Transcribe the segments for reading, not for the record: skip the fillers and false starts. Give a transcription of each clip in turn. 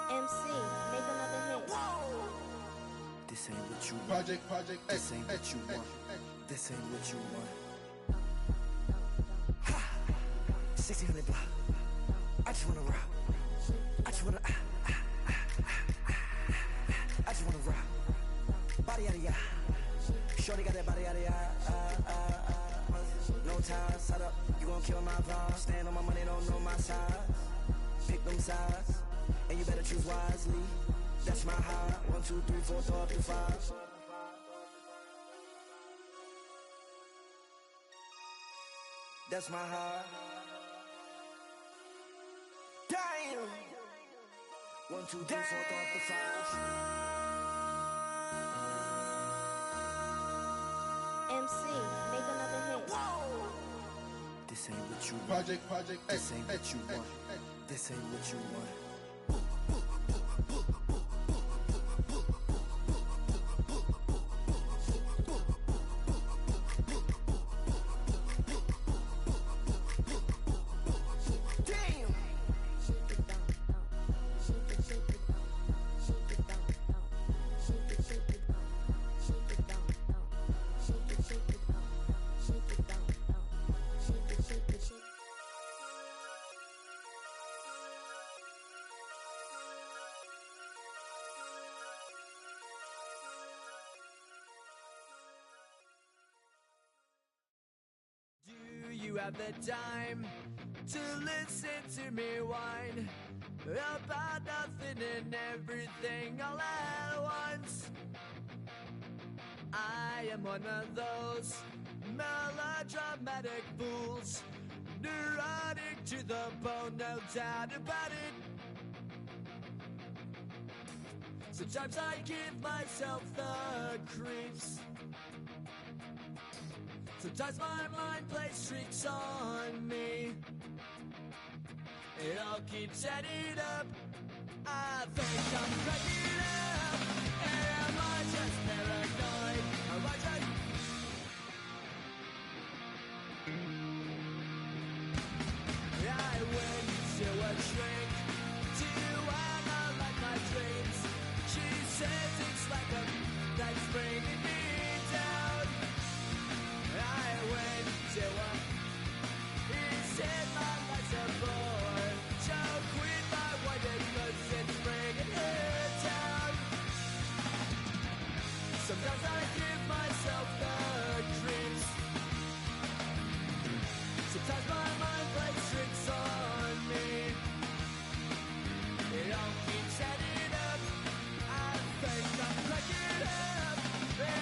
MC, make another hit. This ain't what you want. Project This ain't what you want. This ain't what you want. Ha! 1600 block. I just wanna rock. I just wanna I just wanna rock. Body yada yada. Shorty got that body yada yada. No time, set up. You gon' kill my vibe. Stand on my money, don't know my size. Pick them sides, and you better choose wisely. That's my high. 1, 2, 3, 4, throw up to 5. That's my high. Damn. 1, 2, 3, 4, throw up to 5. MC, make another hit. This ain't what you want. Project This ain't what you want. This ain't what you want. Do you have the time to listen to me whine about nothing and everything all at once? I am one of those melodramatic fools, neurotic to the bone, no doubt about it. Sometimes I give myself the creeps. Sometimes my mind plays tricks on me. It all keeps adding up. I think I'm cracking up. Am I just paranoid? Am I just... I went to a shrink to analyze my dreams. She says it's like a that's bringing me down. I went to a... He said my life's a bore. So quit my wife because it's bringing her down. Sometimes I give myself the creeps. Sometimes my mind plays tricks on me. It all keeps adding up. I think I'm cracking up.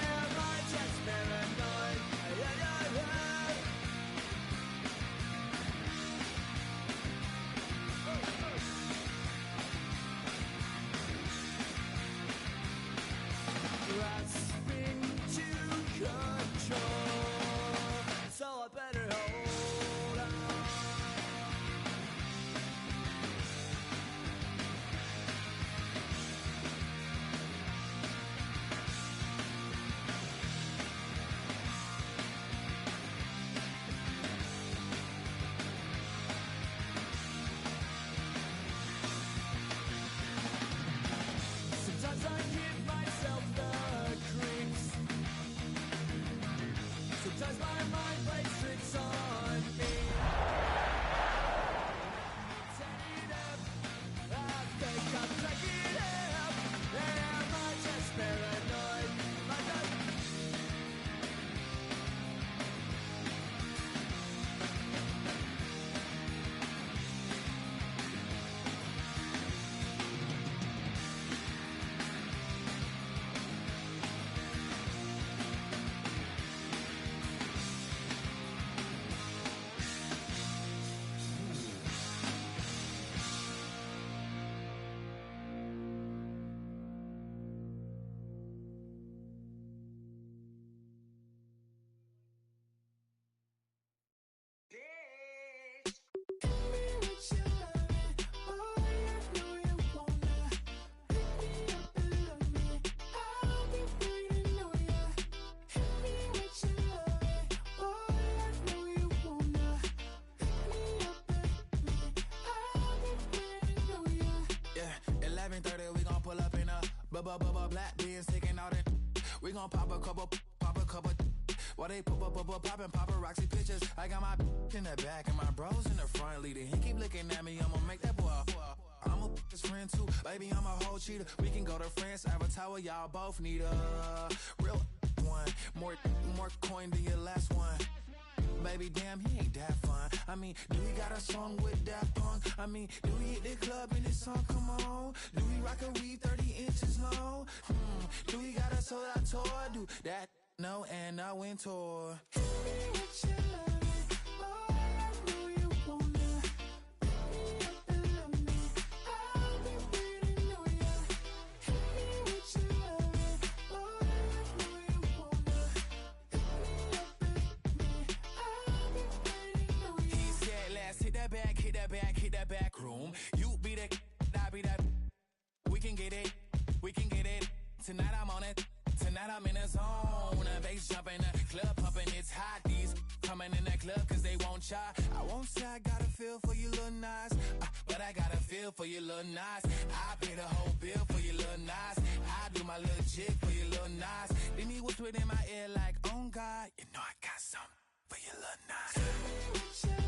Black beans taking all that. We gon' pop a couple. While they poppin' paparazzi pictures. I got my in the back and my bros in the front leading. He keep looking at me, I'ma make that boy. I'm a his friend too, baby, I'm a whole cheater. We can go to France, Avatar, y'all both need a real one. More coin than your last one. Baby, damn, he ain't that fun. I mean, do he got a song with that punk? I mean, do he hit the club in this song? Come on. Do he rock a weave 30 inches long? Do he got a sold out tour? Do that? No, and I went tour. Hit that back room. You be that, I be that. We can get it. Tonight I'm on it. Tonight I'm in the zone. The bass jumping, the club pumping, it's hot. These coming in the club cause they won't try. I won't say I got a feel for you little Nas, but I got a feel for you little Nas. I pay the whole bill for you little Nas. I do my little jig for you little Nas. Then he whispered in my ear like, oh God, you know I got something for you little Nas.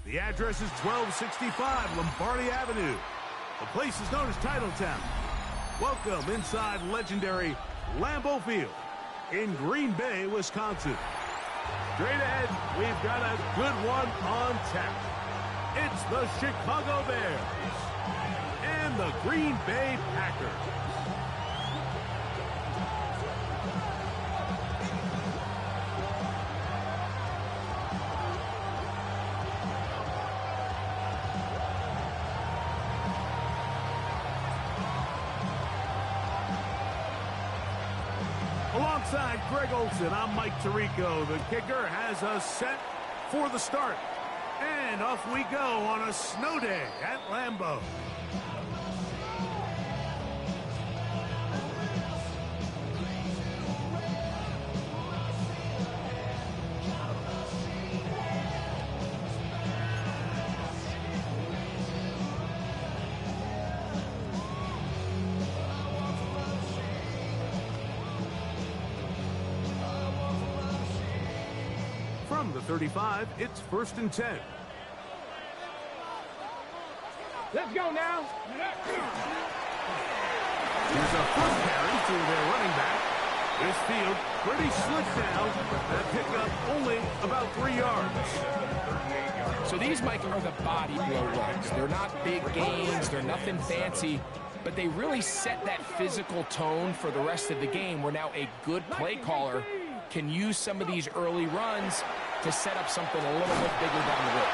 The address is 1265 Lombardi Avenue. The place is known as Titletown. Welcome inside legendary Lambeau Field in Green Bay, Wisconsin. Straight ahead, we've got a good one on tap. It's the Chicago Bears and the Green Bay Packers. Alongside Greg Olson, I'm Mike Tirico. The kicker has us set for the start. And off we go on a snow day at Lambeau. From the 35, it's 1st and 10. Let's go now. Here's a first carry to their running back. This field pretty slick now. That pickup only about 3 yards. So these, Mike, are the body blow runs. They're not big gains. They're nothing fancy. But they really set that physical tone for the rest of the game where now a good play caller can use some of these early runs to set up something a little bit bigger down the road.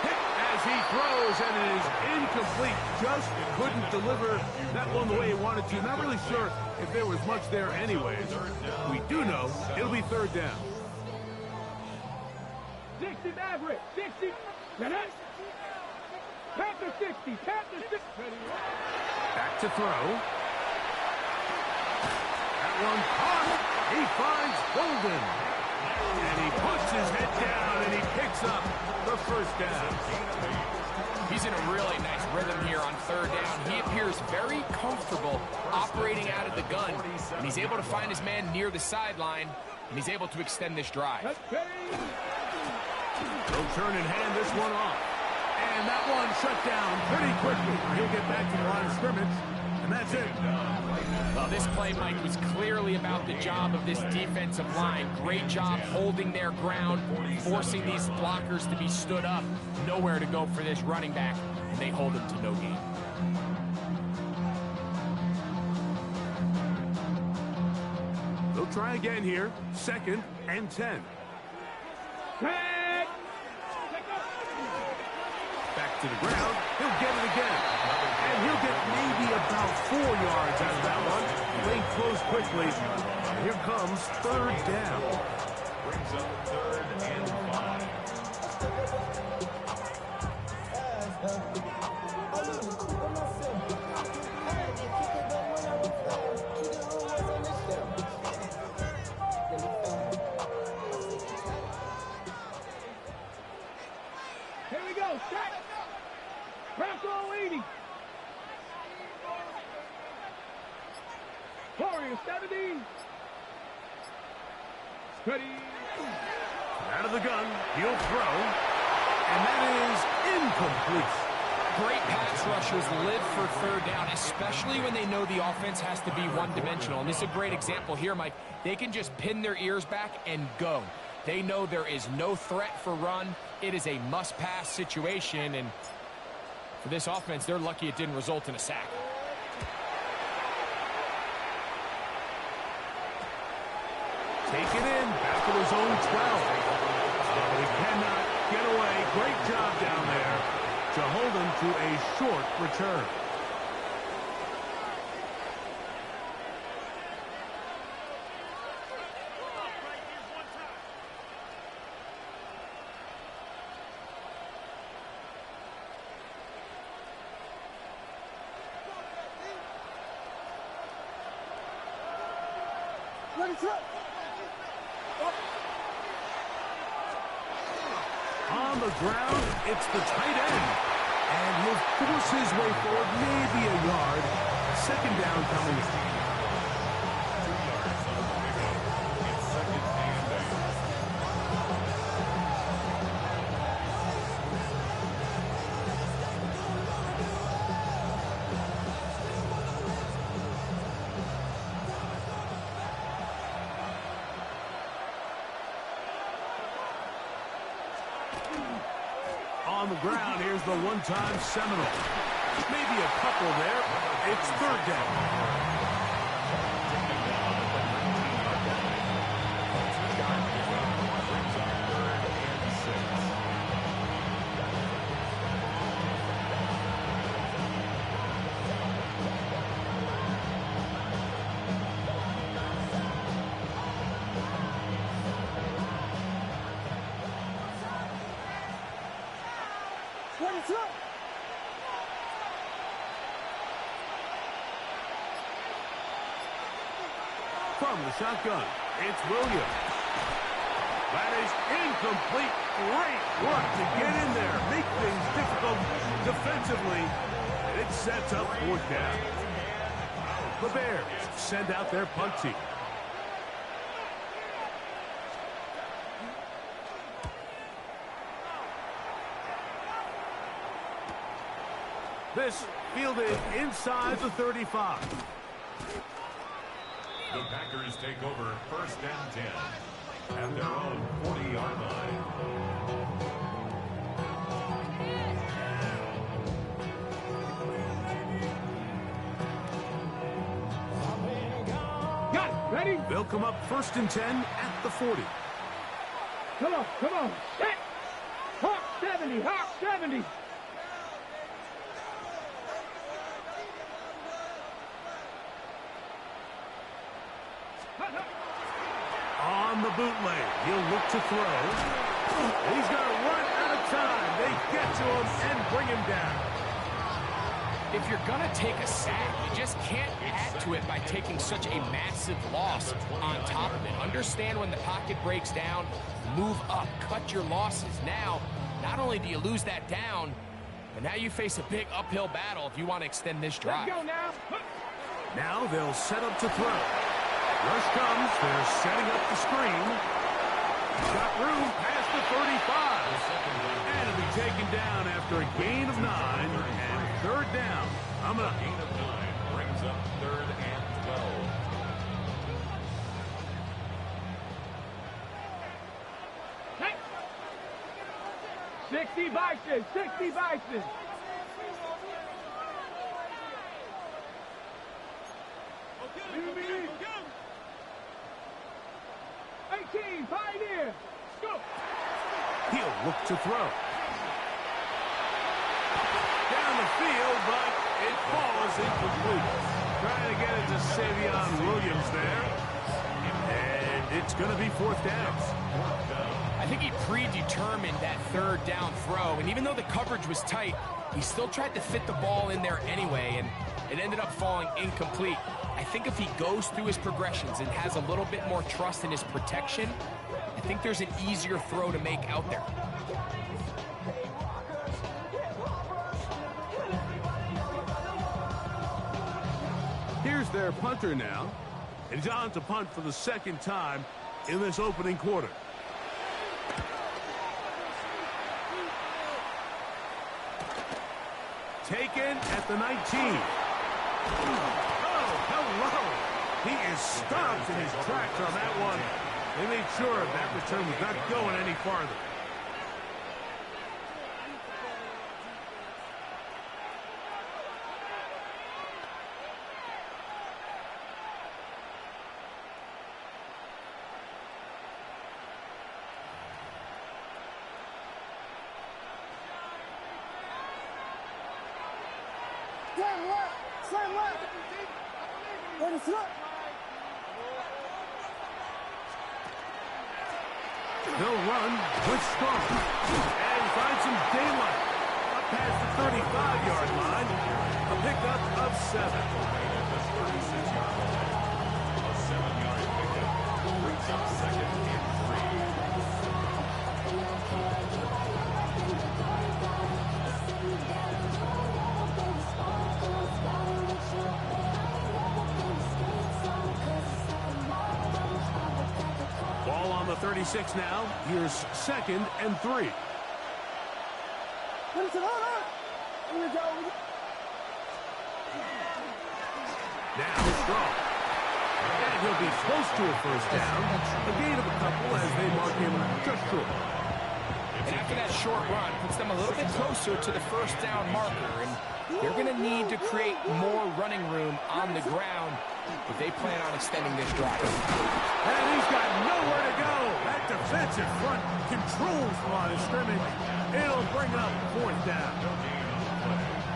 Hit as he throws, and it is incomplete. Just couldn't deliver that one the way he wanted to. Not really sure if there was much there anyways. We do know it'll be 3rd down. 60 Maverick, 60. Panther 60, Panther 60. Back to throw. That one caught. He finds Golden. And he puts his head down and he picks up the 1st down. He's in a really nice rhythm here on 3rd down. He appears very comfortable operating out of the gun, and he's able to find his man near the sideline, and he's able to extend this drive. They'll turn and hand this one off. And that one shut down pretty quickly. He'll get back to the line of scrimmage, and that's it. Well, this play, Mike, was clearly about the job of this defensive line. Great job holding their ground, forcing these blockers to be stood up. Nowhere to go for this running back, and they hold him to no gain. They'll try again here. 2nd and 10. Back to the ground. He'll get it again. And he'll get maybe about 4 yards out of that one. Lane closed quickly. Here comes 3rd down. Brings up 3rd and 5. Here we go, set. Bronco 80. Warrior 70. Steady. Out of the gun, he'll throw, and that is incomplete. Great pass rushers live for 3rd down, especially when they know the offense has to be one-dimensional. And this is a great example here, Mike. They can just pin their ears back and go. They know there is no threat for run. It is a must-pass situation, and for this offense, they're lucky it didn't result in a sack. Take it in, back to his own 12. But he cannot get away. Great job down there to hold him to a short return. On the ground, it's the tight end. And he'll force his way forward, maybe a yard. 2nd down coming. On the ground, here's the one-time Seminole. Maybe a couple there. It's 3rd down. From the shotgun, it's Williams. That is incomplete. Great work to get in there, make things difficult defensively, and it sets up 4th down. The Bears send out their punt team. This fielded inside the 35. The Packers take over 1st and 10 at their own 40-yard line. Got it. Ready? They'll come up 1st and 10 at the 40. Come on, come on. Set. Hawk 70, Hawk 70. On the bootleg, he'll look to throw. He's going to run out of time. They get to him and bring him down. If you're going to take a sack, you just can't add to it by taking such a massive loss on top of it. Understand when the pocket breaks down, move up, cut your losses. Now, not only do you lose that down, but now you face a big uphill battle if you want to extend this drive. Let's go now. Now they'll set up to throw. Rush comes. They're setting up the screen. Got room past the 35. And it'll be taken down after a gain of 9 and 3rd down. I'm going to Gain of 9 brings up 3rd and 12. Hey. 60 Bison, 60 Bison. Okay, 18, Pioneer. Go. He'll look to throw. Down the field, but it falls incomplete. Trying to get it to Savion Williams there. And it's going to be 4th down. I think he predetermined that 3rd down throw, and even though the coverage was tight, he still tried to fit the ball in there anyway, and it ended up falling incomplete. I think if he goes through his progressions and has a little bit more trust in his protection, I think there's an easier throw to make out there. Here's their punter now. And he's on to punt for the 2nd time in this opening quarter. Taken at the 19. Oh, hello. He is stopped in his tracks on that one. They made sure that return was not going any farther. Slam left. Ready, slip. They'll run with Strong and find some daylight up past the 35-yard line. A pickup of 7. This 36-yard line. A 7-yard pickup brings up 2nd and 3. Ball on the 36 now. Here's 2nd and 3. Now Strong. And he'll be close to a 1st down. A gain of a couple as they mark him just short. And after that short run, puts them a little bit closer to the 1st down marker. And they're going to need to create more running room on the ground if they plan on extending this drive. And he's got nowhere to go. That defensive front controls the line of scrimmage. It'll bring up 4th down.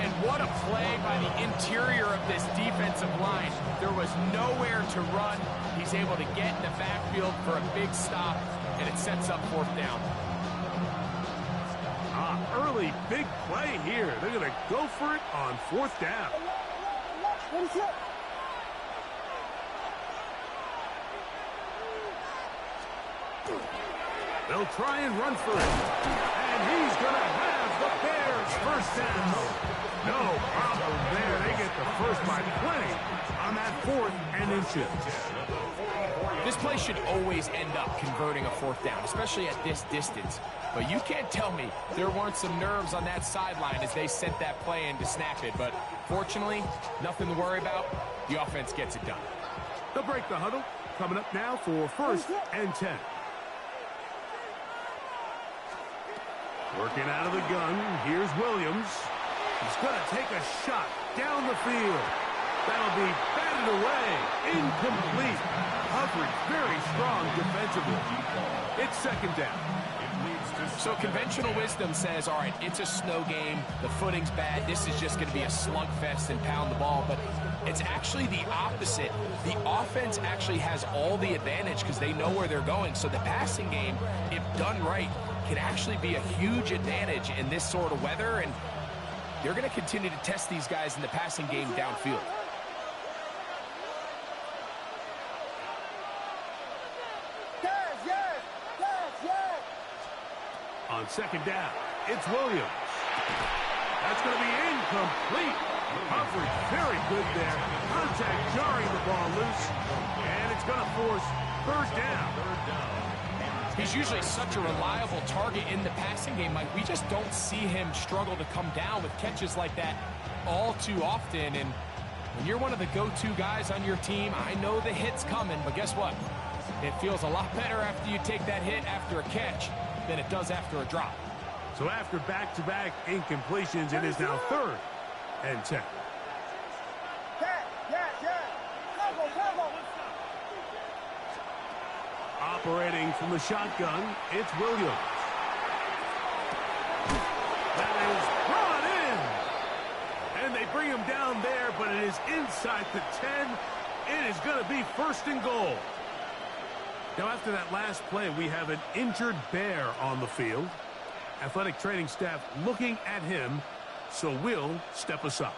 And what a play by the interior of this defensive line. There was nowhere to run. He's able to get in the backfield for a big stop, and it sets up 4th down. Early big play here. They're going to go for it on 4th down. They'll try and run for it. And he's going to have the Bears first down. No problem there. They get the first by plenty on that 4th and inches. This play should always end up converting a 4th down, especially at this distance. But you can't tell me there weren't some nerves on that sideline as they sent that play in to snap it. But fortunately, nothing to worry about. The offense gets it done. They'll break the huddle. Coming up now for 1st and 10. Working out of the gun, here's Williams. He's going to take a shot down the field. That'll be batted away, incomplete. Coverage very strong defensively. It's 2nd down. So conventional wisdom says, all right, it's a snow game. The footing's bad. This is just going to be a slugfest and pound the ball. But it's actually the opposite. The offense actually has all the advantage because they know where they're going. So the passing game, if done right, can actually be a huge advantage in this sort of weather. And they're going to continue to test these guys in the passing game downfield. On 2nd down, it's Williams. That's going to be incomplete. Coverage very good there. Contact jarring the ball loose. And it's going to force 3rd down. He's usually such a reliable target in the passing game, Mike. We just don't see him struggle to come down with catches like that all too often. And when you're one of the go-to guys on your team, I know the hit's coming, but guess what? It feels a lot better after you take that hit after a catch than it does after a drop. So after back-to-back incompletions, it is now 3rd and 10. Operating from the shotgun, it's Williams. That is brought in. And they bring him down there, but it is inside the 10. It is going to be 1st and goal. Now, after that last play, we have an injured Bear on the field. Athletic training staff looking at him, so we'll step aside.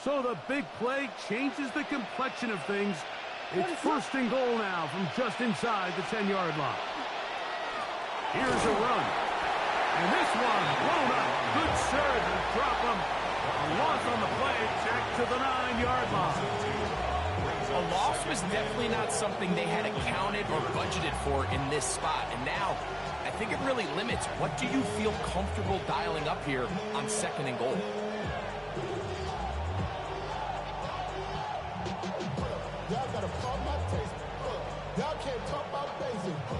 So the big play changes the complexion of things. It's 1st and goal now from just inside the 10-yard line. Here's a run. And this one blown up. Good serve to drop him. A loss on the play. Check to the 9-yard line. A loss was definitely not something they had accounted or budgeted for in this spot. And now, I think it really limits what do you feel comfortable dialing up here on 2nd and goal.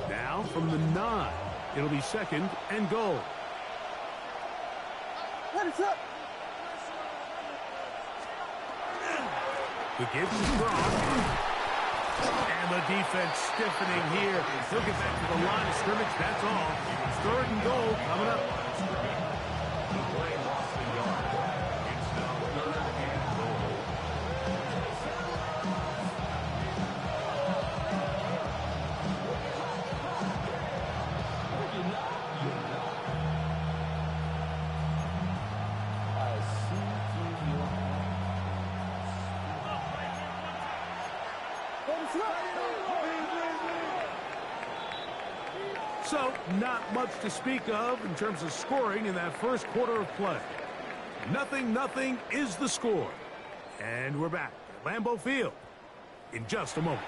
Now from the 9, it'll be 2nd and goal. The give is strong. And the defense stiffening here. He'll get back to the line of scrimmage, that's all. 3rd and goal coming up. So, not much to speak of in terms of scoring in that first quarter of play. 0-0 is the score. And we're back at Lambeau Field in just a moment.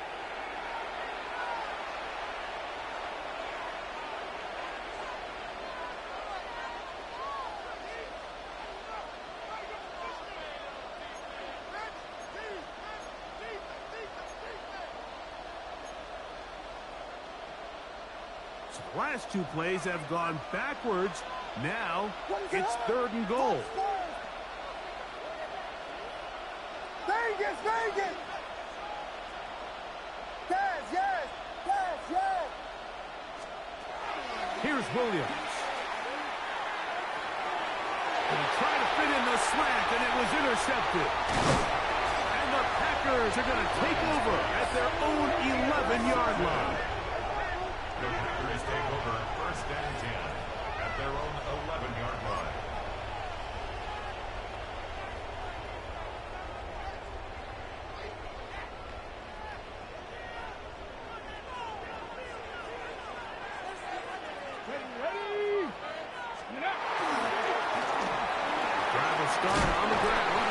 The last 2 plays have gone backwards. Now it's 3rd and goal. Vegas, Vegas! Yes, yes, yes, yes! Here's Williams. And he trying to fit in the slant, and it was intercepted. And the Packers are going to take over at their own 11-yard line. The Packers take over 1st and 10 at their own 11-yard line. Drive will start on the ground,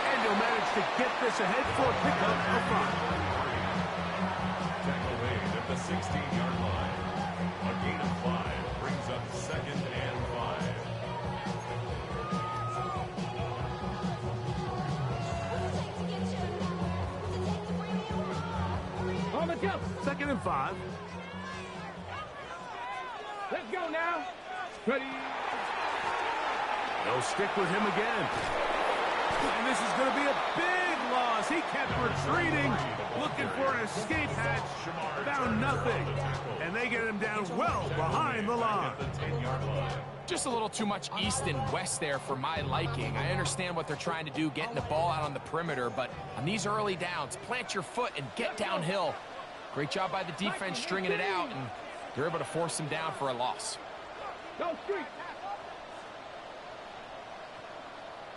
and he'll manage to get this ahead for a pickup of 5. Tackle made at the 16-yard line. A gain of 5 brings up 2nd and 5. On the jump. 2nd and 5. Let's go now. Ready. They'll stick with him again. And this is going to be a big loss. He kept retreating, looking for an escape hatch. Found nothing. And they get him down well behind the line. Just a little too much east and west there for my liking. I understand what they're trying to do, getting the ball out on the perimeter, but on these early downs, plant your foot and get downhill. Great job by the defense stringing it out, and they're able to force him down for a loss. Go street.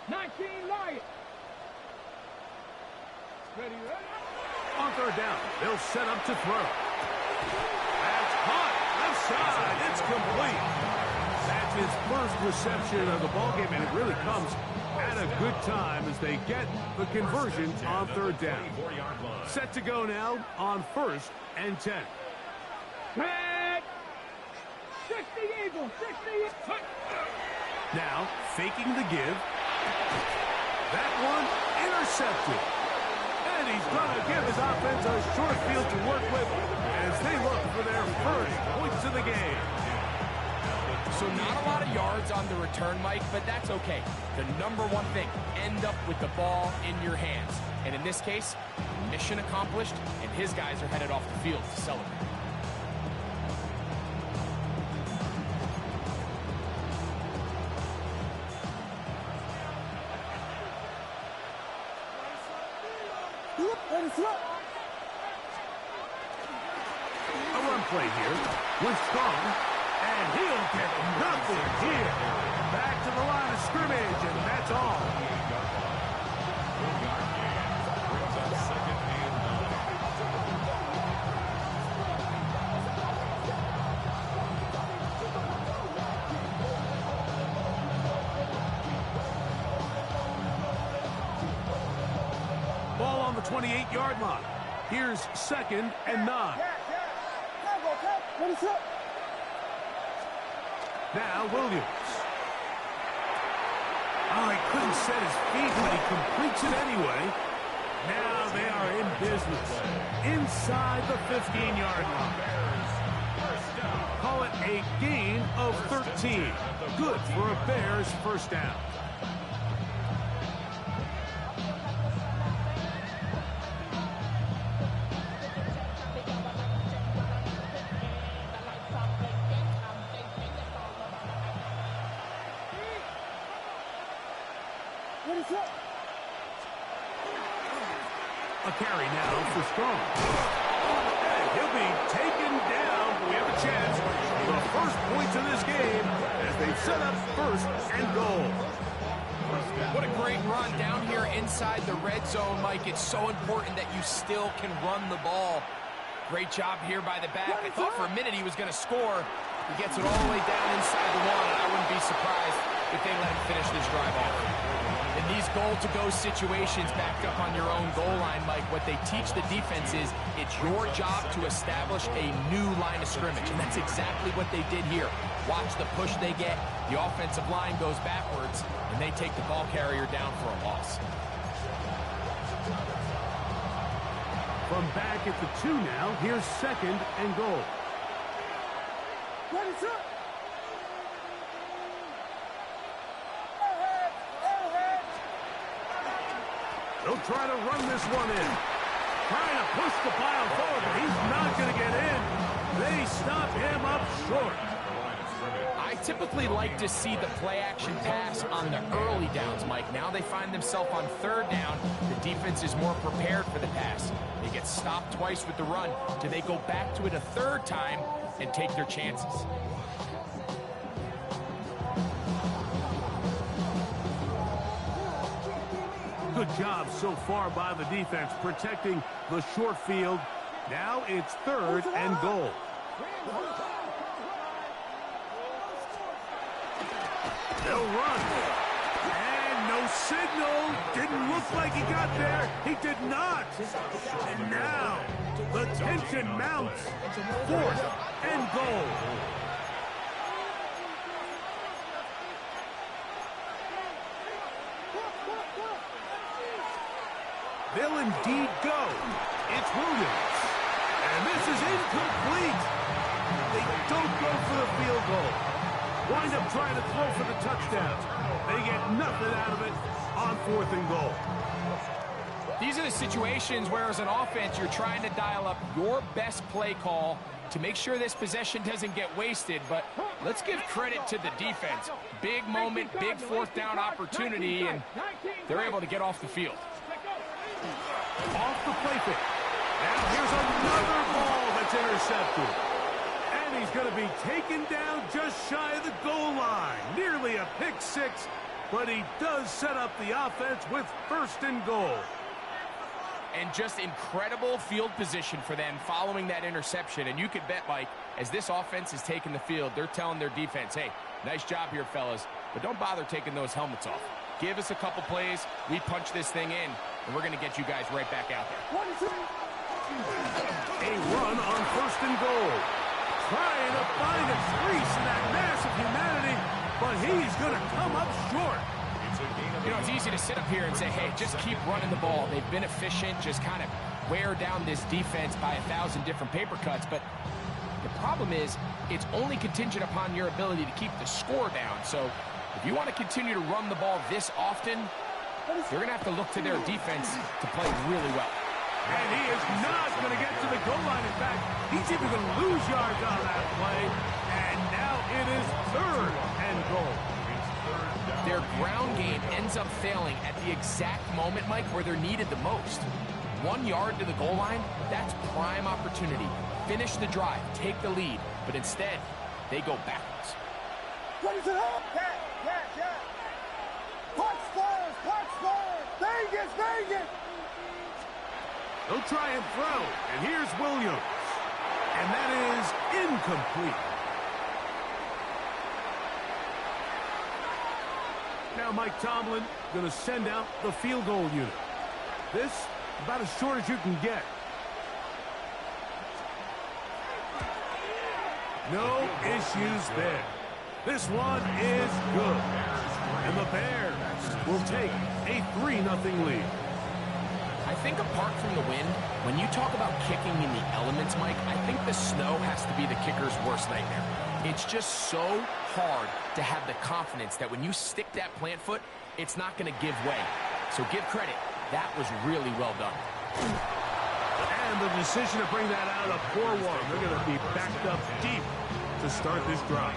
19 Lions. Ready. On 3rd down, they'll set up to throw. That's caught. Left side. It's complete. That's his first reception of the ballgame, and it really comes at a good time as they get the conversion on 3rd down. Set to go now on 1st and 10. Back. 60 Eagles. 60. Now, faking the give. That one intercepted. And he's going to give his offense a short field to work with as they look for their first points of the game. So not a lot of yards on the return, Mike, but that's okay. The number one thing, end up with the ball in your hands. And in this case, mission accomplished, and his guys are headed off the field to celebrate. A run play here with Strong, and he'll get nothing here. Back to the line of scrimmage, and that's all. Brings up 2nd and 9. Ball on the 28-yard line. Here's 2nd and 9. Now Williams. Oh, he couldn't set his feet, but he completes it anyway. Now they are in business inside the 15-yard line. Call it a gain of 13. Good for a Bears first down. A carry now for Strong. And he'll be taken down. We have a chance for the first points of this game as they've set up 1st and goal. What a great run down here inside the red zone, Mike. It's so important that you still can run the ball. Great job here by the back. I thought for a minute he was going to score. He gets it all the way down inside the 1, and I wouldn't be surprised if they let him finish this drive off. In these goal-to-go situations backed up on your own goal line, Mike, what they teach the defense is it's your job to establish a new line of scrimmage, and that's exactly what they did here. Watch the push they get. The offensive line goes backwards, and they take the ball carrier down for a loss. From back at the 2 now, here's 2nd and goal. Ready, set. They'll try to run this one in. Trying to push the pile forward, but he's not going to get in. They stop him up short. I typically like to see the play-action pass on the early downs, Mike. Now they find themselves on third down. The defense is more prepared for the pass. They get stopped twice with the run. Do they go back to it a third time and take their chances? Good job so far by the defense protecting the short field. Now it's 3rd and goal. They'll run. And no signal. Didn't look like he got there. He did not. And now the tension mounts. 4th and goal. They'll indeed go. It's Williams. And this is incomplete. They don't go for the field goal. Wind up trying to throw for the touchdown. They get nothing out of it on 4th and goal. These are the situations where, as an offense, you're trying to dial up your best play call to make sure this possession doesn't get wasted. But let's give credit to the defense. Big moment, big 4th down opportunity, and they're able to get off the field. Off the play pick. Now here's another ball that's intercepted. And he's going to be taken down just shy of the goal line. Nearly a pick 6, but he does set up the offense with 1st and goal. And just incredible field position for them following that interception. And you could bet, Mike, as this offense is taking the field, they're telling their defense, hey, nice job here, fellas, but don't bother taking those helmets off. Give us a couple plays, we punch this thing in, and we're going to get you guys right back out there. A run on 1st and goal. Trying to find a crease in that mass of humanity, but he's going to come up short. You know, it's easy to sit up here and say, hey, just keep running the ball. They've been efficient, just kind of wear down this defense by 1,000 different paper cuts. But the problem is it's only contingent upon your ability to keep the score down. So if you want to continue to run the ball this often, you're going to have to look to their defense to play really well. And he is not going to get to the goal line. In fact, he's even going to lose yards on that play. And now it is 3rd and goal. Their ground game ends up failing at the exact moment, Mike, where they're needed the most. 1 yard to the goal line, that's prime opportunity. Finish the drive, take the lead, but instead, they go backwards. What is it up? Yeah. Punch first. Vegas. They'll try and throw, and here's Williams. And that is incomplete. Now Mike Tomlin going to send out the field goal unit. This, about as short as you can get. No issues there. This one is good. And the Bears will take a 3-0 lead. I think apart from the wind, when you talk about kicking in the elements, Mike, I think the snow has to be the kicker's worst nightmare. It's just so hard to have the confidence that when you stick that plant foot, it's not going to give way. So give credit. That was really well done. And the decision to bring that out, a poor one. They're going to be backed up deep to start this drive.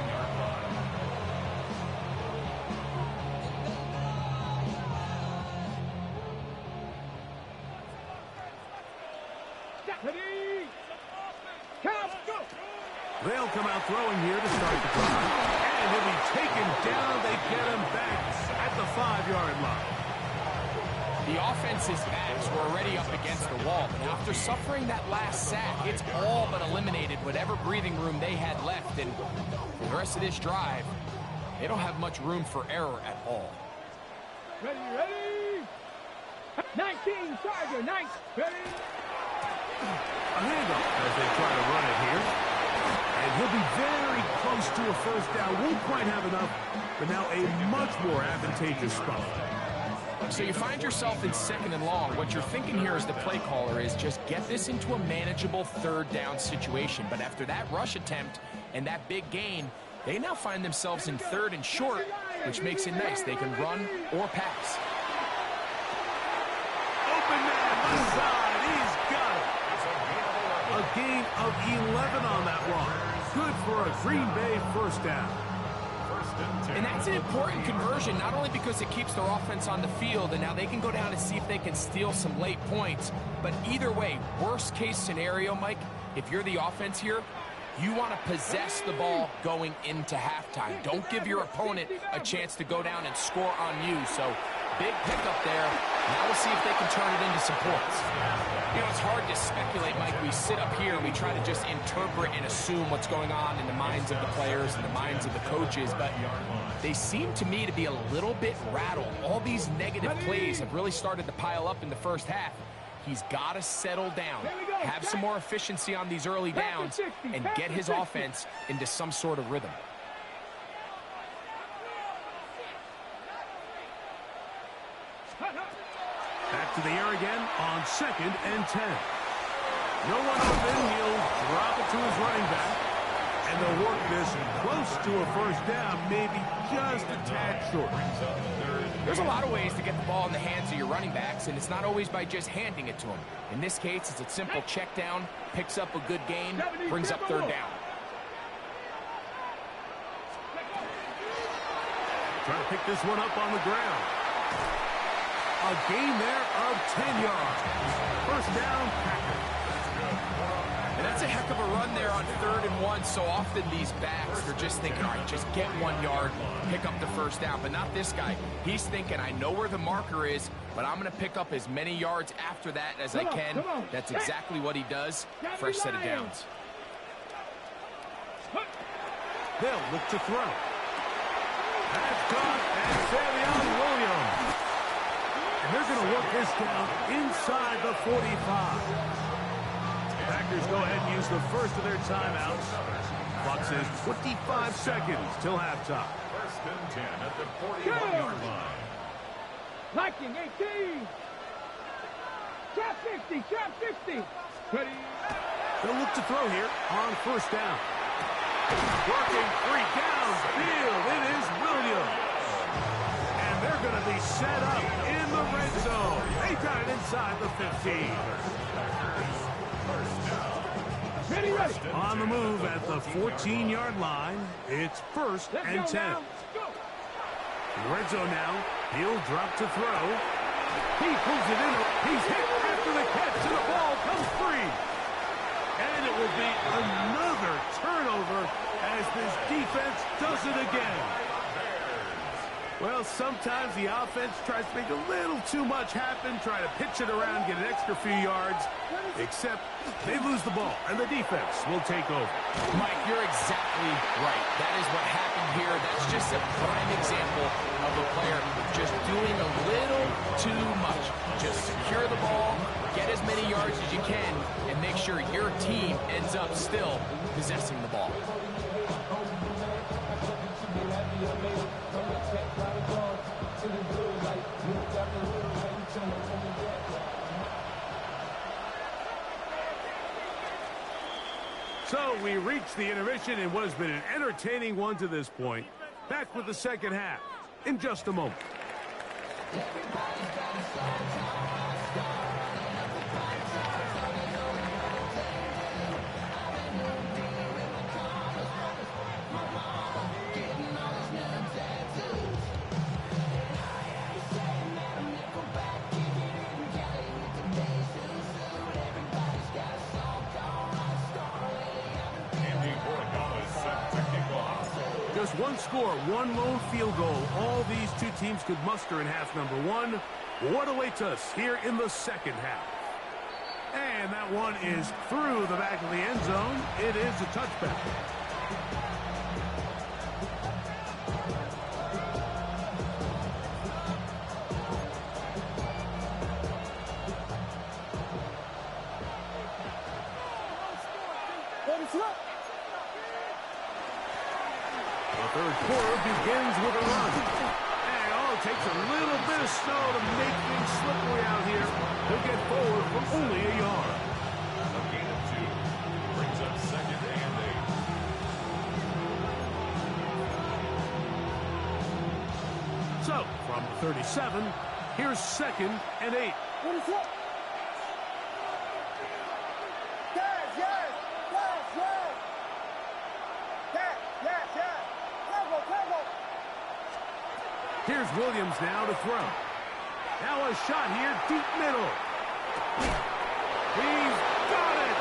They'll come out throwing here to start the drive. And he'll be taken down. They get him back at the 5-yard line. The offense's backs were already up against the wall, but after suffering that last sack, it's all but eliminated whatever breathing room they had left, and for the rest of this drive, they don't have much room for error at all. Ready? 19, Tiger, 9, ready? A handoff as they try to run it here. And he'll be very close to a 1st down. Won't quite have enough, but now a much more advantageous spot. So you find yourself in 2nd and long. What you're thinking here as the play caller is just get this into a manageable 3rd down situation. But after that rush attempt and that big gain, they now find themselves in 3rd and short, which makes it nice. They can run or pass. Open man, left side, he's got it. A gain of 11 on that run. Good for a Green Bay 1st down. And that's an important conversion, not only because it keeps their offense on the field, and now they can go down and see if they can steal some late points. But either way, worst case scenario, Mike, if you're the offense here, you want to possess the ball going into halftime. Don't give your opponent a chance to go down and score on you. So big pickup there. Now we'll see if they can turn it into some points. You know, it's hard to speculate, Mike. We sit up here and we try to just interpret and assume what's going on in the minds of the players and the minds of the coaches, but they seem to me to be a little bit rattled. All these negative plays have really started to pile up in the first half. He's got to settle down, have some more efficiency on these early downs, and get his offense into some sort of rhythm. Back to the air again on 2nd and 10. No one open. He'll drop it to his running back. And they'll work this close to a first down, maybe just a tad short. There's a lot of ways to get the ball in the hands of your running backs, and it's not always by just handing it to them. In this case, it's a simple check down, picks up a good gain, brings up 3rd down. Trying to pick this one up on the ground. A gain there of 10 yards. First down, Packers. And that's a heck of a run there on 3rd and 1. So often these backs, they're just thinking, all right, just get 1 yard, pick up the first down. But not this guy. He's thinking, I know where the marker is, but I'm going to pick up as many yards after that as I can. That's exactly what he does. Fresh set of downs. They'll look to throw. That's caught, and Savion Williams. And they're going to work this down inside the 45. Packers go ahead and use the first of their timeouts. Clock says 25 seconds till halftime. 1st and 10 at the 41-yard line. Liking 18. Trap 50, trap 50. Ready. They'll look to throw here on first down. Working 3 downfield. It is Williams. And they're going to be set up in the red zone. They got it inside the 15. Ready, ready. On the move at the 14-yard line. It's 1st and 10. In the red zone now. He'll drop to throw. He pulls it in. He's hit after the catch, and the ball comes free. And it will be another turnover as this defense does it again. Well, sometimes the offense tries to make a little too much happen, try to pitch it around, get an extra few yards, except they lose the ball, and the defense will take over. Mike, you're exactly right. That is what happened here. That's just a prime example of a player just doing a little too much. Just secure the ball, get as many yards as you can, and make sure your team ends up still possessing the ball. So we reach the intermission in what has been an entertaining one to this point. Back with the second half in just a moment. Just one score, one lone field goal. All these two teams could muster in half number 1. What awaits us here in the second half? And that one is through the back of the end zone. It is a touchback. Third quarter begins with a run. And it takes a little bit of snow to make things slippery out here. He'll get forward for only a yard. A gain of 2 brings up 2nd and 8. So, from the 37, here's 2nd and 8. Here's Williams now to throw. Now a shot here, deep middle. He's got it!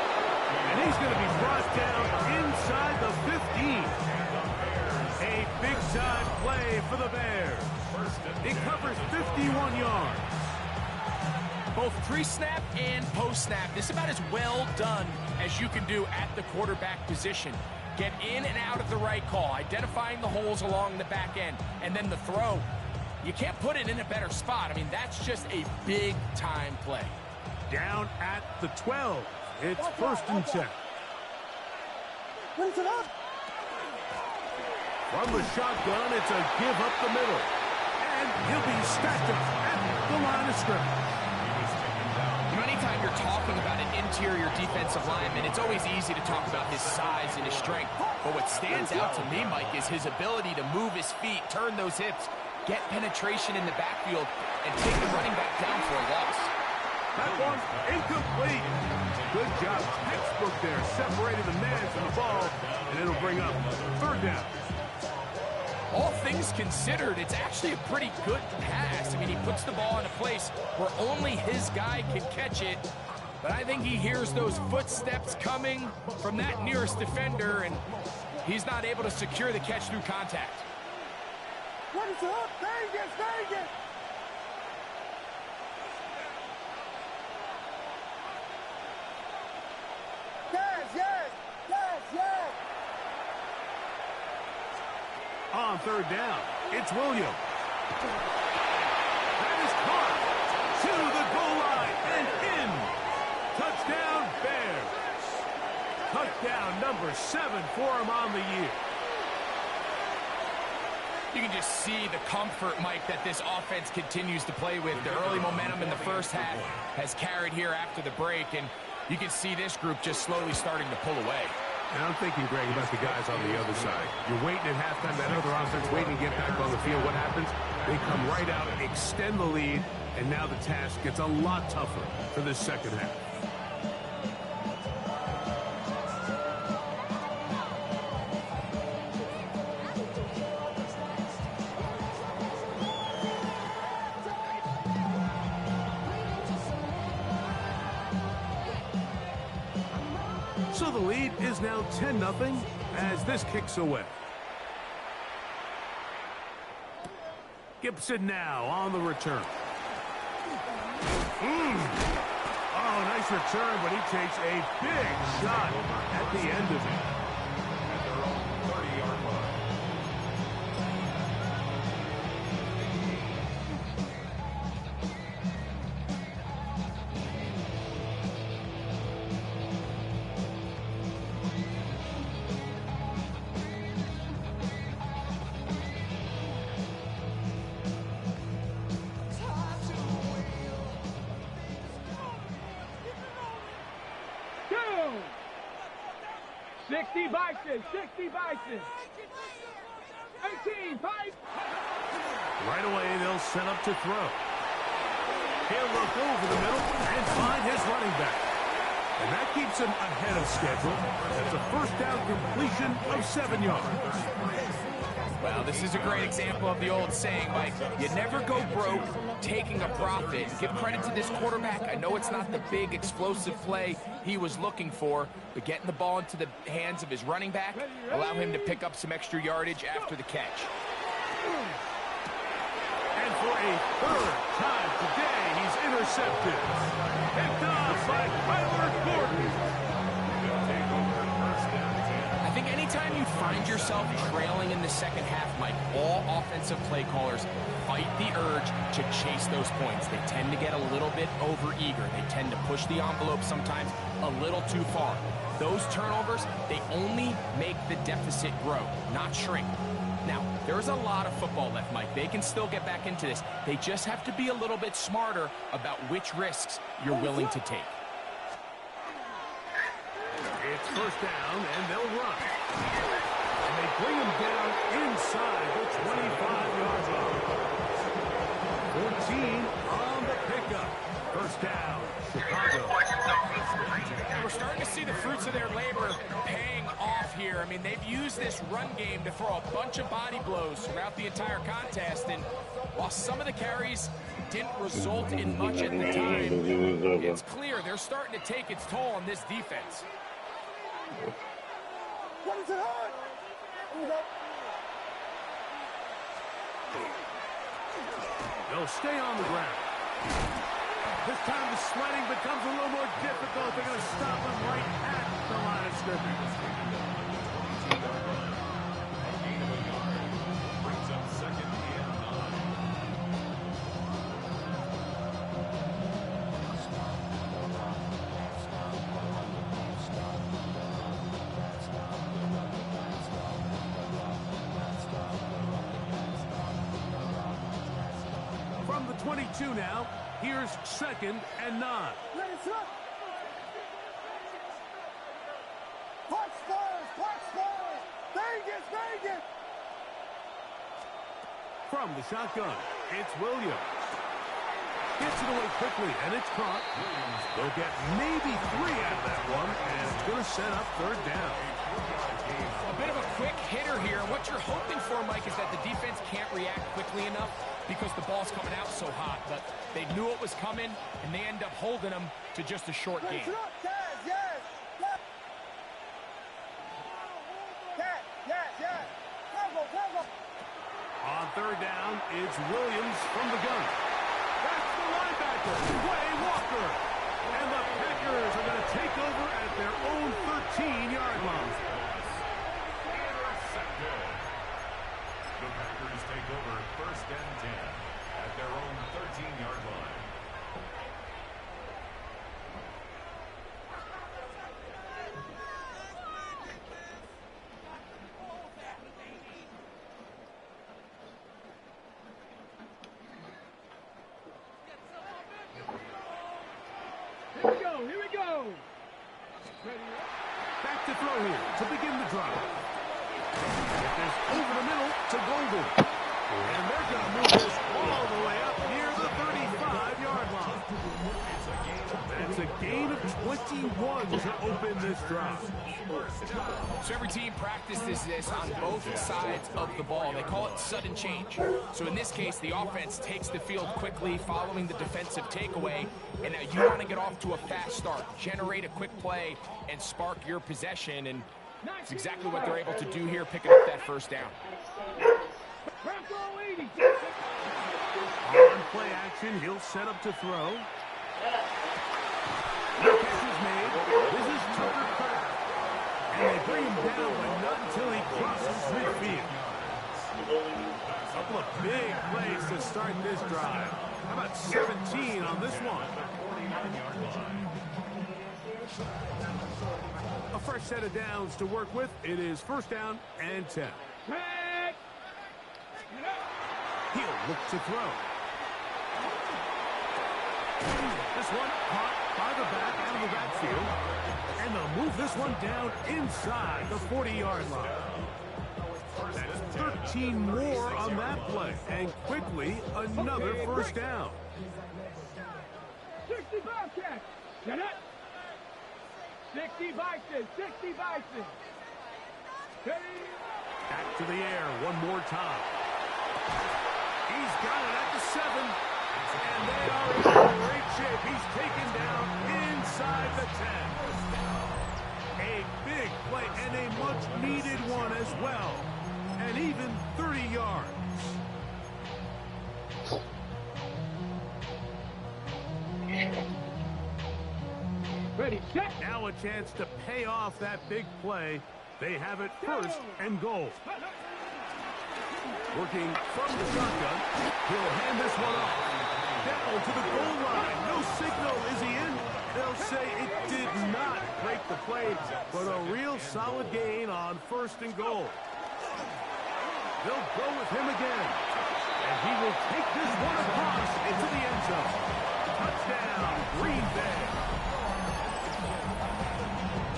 And he's going to be brought down inside the 15. A big-time play for the Bears. It covers 51 yards. Both pre-snap and post-snap, this is about as well done as you can do at the quarterback position. Get in and out of the right call, identifying the holes along the back end, and then the throw. You can't put it in a better spot. I mean, that's just a big-time play. Down at the 12. It's first and 10. Brings it up. From the shotgun, it's a give up the middle. And he'll be stacked up at the line of scrimmage. You know, anytime you're talking about an interior defensive lineman, it's always easy to talk about his size and his strength. But what stands out to me, Mike, is his ability to move his feet, turn those hips, get penetration in the backfield, and take the running back down for a loss. That one's incomplete. Good job. Textbook there. Separated the man from the ball, and it'll bring up third down. All things considered, it's actually a pretty good pass. I mean, he puts the ball in a place where only his guy can catch it. But I think he hears those footsteps coming from that nearest defender, and he's not able to secure the catch through contact. What is up? Vegas, Vegas! Yes! On third down, it's Williams. That is caught to the goal line and in. Touchdown, Bears. Touchdown number 7 for him on the year. You can just see the comfort, Mike, that this offense continues to play with. The early momentum in the first half has carried here after the break, and you can see this group just slowly starting to pull away. And I'm thinking, Greg, about the guys on the other side. You're waiting at halftime, that other offense waiting to get back on the field. What happens? They come right out, extend the lead, and now the task gets a lot tougher for this second half. So the lead is now 10-0 as this kicks away. Gibson now on the return. Oh, nice return, but he takes a big shot at the end of it. At their own 30-yard line. Two. 60 Bison, 60 Bison. 18, Pipe. Right away, they'll set up to throw. He'll look over the middle and find his running back. And that keeps him ahead of schedule. That's a first down completion of 7 yards. Well, this is a great example of the old saying, Mike, you never go broke taking a profit. Give credit to this quarterback. I know it's not the big explosive play he was looking for, but getting the ball into the hands of his running back, allow him to pick up some extra yardage after the catch. And for a third time today, he's intercepted. Picked off by Kyler Gordon. I think anytime you find yourself trailing in the second half, Mike, all offensive play callers fight the urge to chase those points. They tend to get a little bit overeager. They tend to push the envelope sometimes a little too far. Those turnovers, they only make the deficit grow, not shrink. Now, there's a lot of football left, Mike. They can still get back into this. They just have to be a little bit smarter about which risks you're willing to take. It's first down, and they'll run. And they bring him down inside the 25-yard line. 14 on the pickup. First down, Chicago. we're starting to see the fruits of their labor paying off here. I mean, they've used this run game to throw a bunch of body blows throughout the entire contest, and while some of the carries didn't result in much at the time, it's clear they're starting to take its toll on this defense. What is it hurt? They'll stay on the ground. This time the sledding becomes a little more difficult. They're going to stop him right at the line of scrimmage. Brings up second and 22 now. Here's second and 9. Let it up. Clock Spurs. Vegas. From the shotgun, it's Williams. Gets it away quickly, and it's caught. They'll get maybe 3 out of that one, and it's going to set up third down. A bit of a quick hitter here. What you're hoping for, Mike, is that the defense can't react quickly enough because the ball's coming out so hot. But they knew it was coming, and they end up holding them to just a short game. On third down, it's Williams from the gun. That's the linebacker, Quay Walker. And the Packers are going to take over at their own 13-yard line. The Packers take over first and 10 at their own 13-yard line. Here we go. Back to throw here to begin the drive. Get this over the middle to Golden. And they're going to move this all the way up near the 35-yard line. That's a gain of 21 to open this drive. So every team practices this on both sides of the ball. They call it sudden change. So in this case, the offense takes the field quickly following the defensive takeaway. And now you want to get off to a fast start, generate a quick play, and spark your possession. And it's exactly what they're able to do here, picking up that first down. On play action, he'll set up to throw. The catch is made. This is Tucker Kraft. And they bring him down, but not until he crosses midfield. A couple of big plays to start this drive. How about 17 on this one? A fresh set of downs to work with. It is first down and 10. He'll look to throw. This one caught by the back out of the backfield. And they'll move this one down inside the 40-yard line. That's 13 more on that play. And quickly, another first down. 60 Bobcats. Get it. 60 Bison. Back to the air one more time. He's got it at the 7. And they are in great shape. He's taken down inside the 10. A big play and a much-needed one as well. And even 30 yards. Ready, set. Now a chance to pay off that big play. They have it first and goal. Working from the shotgun. He'll hand this one off. Down to the goal line. No signal. Is he in? They'll say it did not break the play, but a real solid gain on first and goal. They'll go with him again. And he will take this one across into the end zone. Touchdown, Green Bay.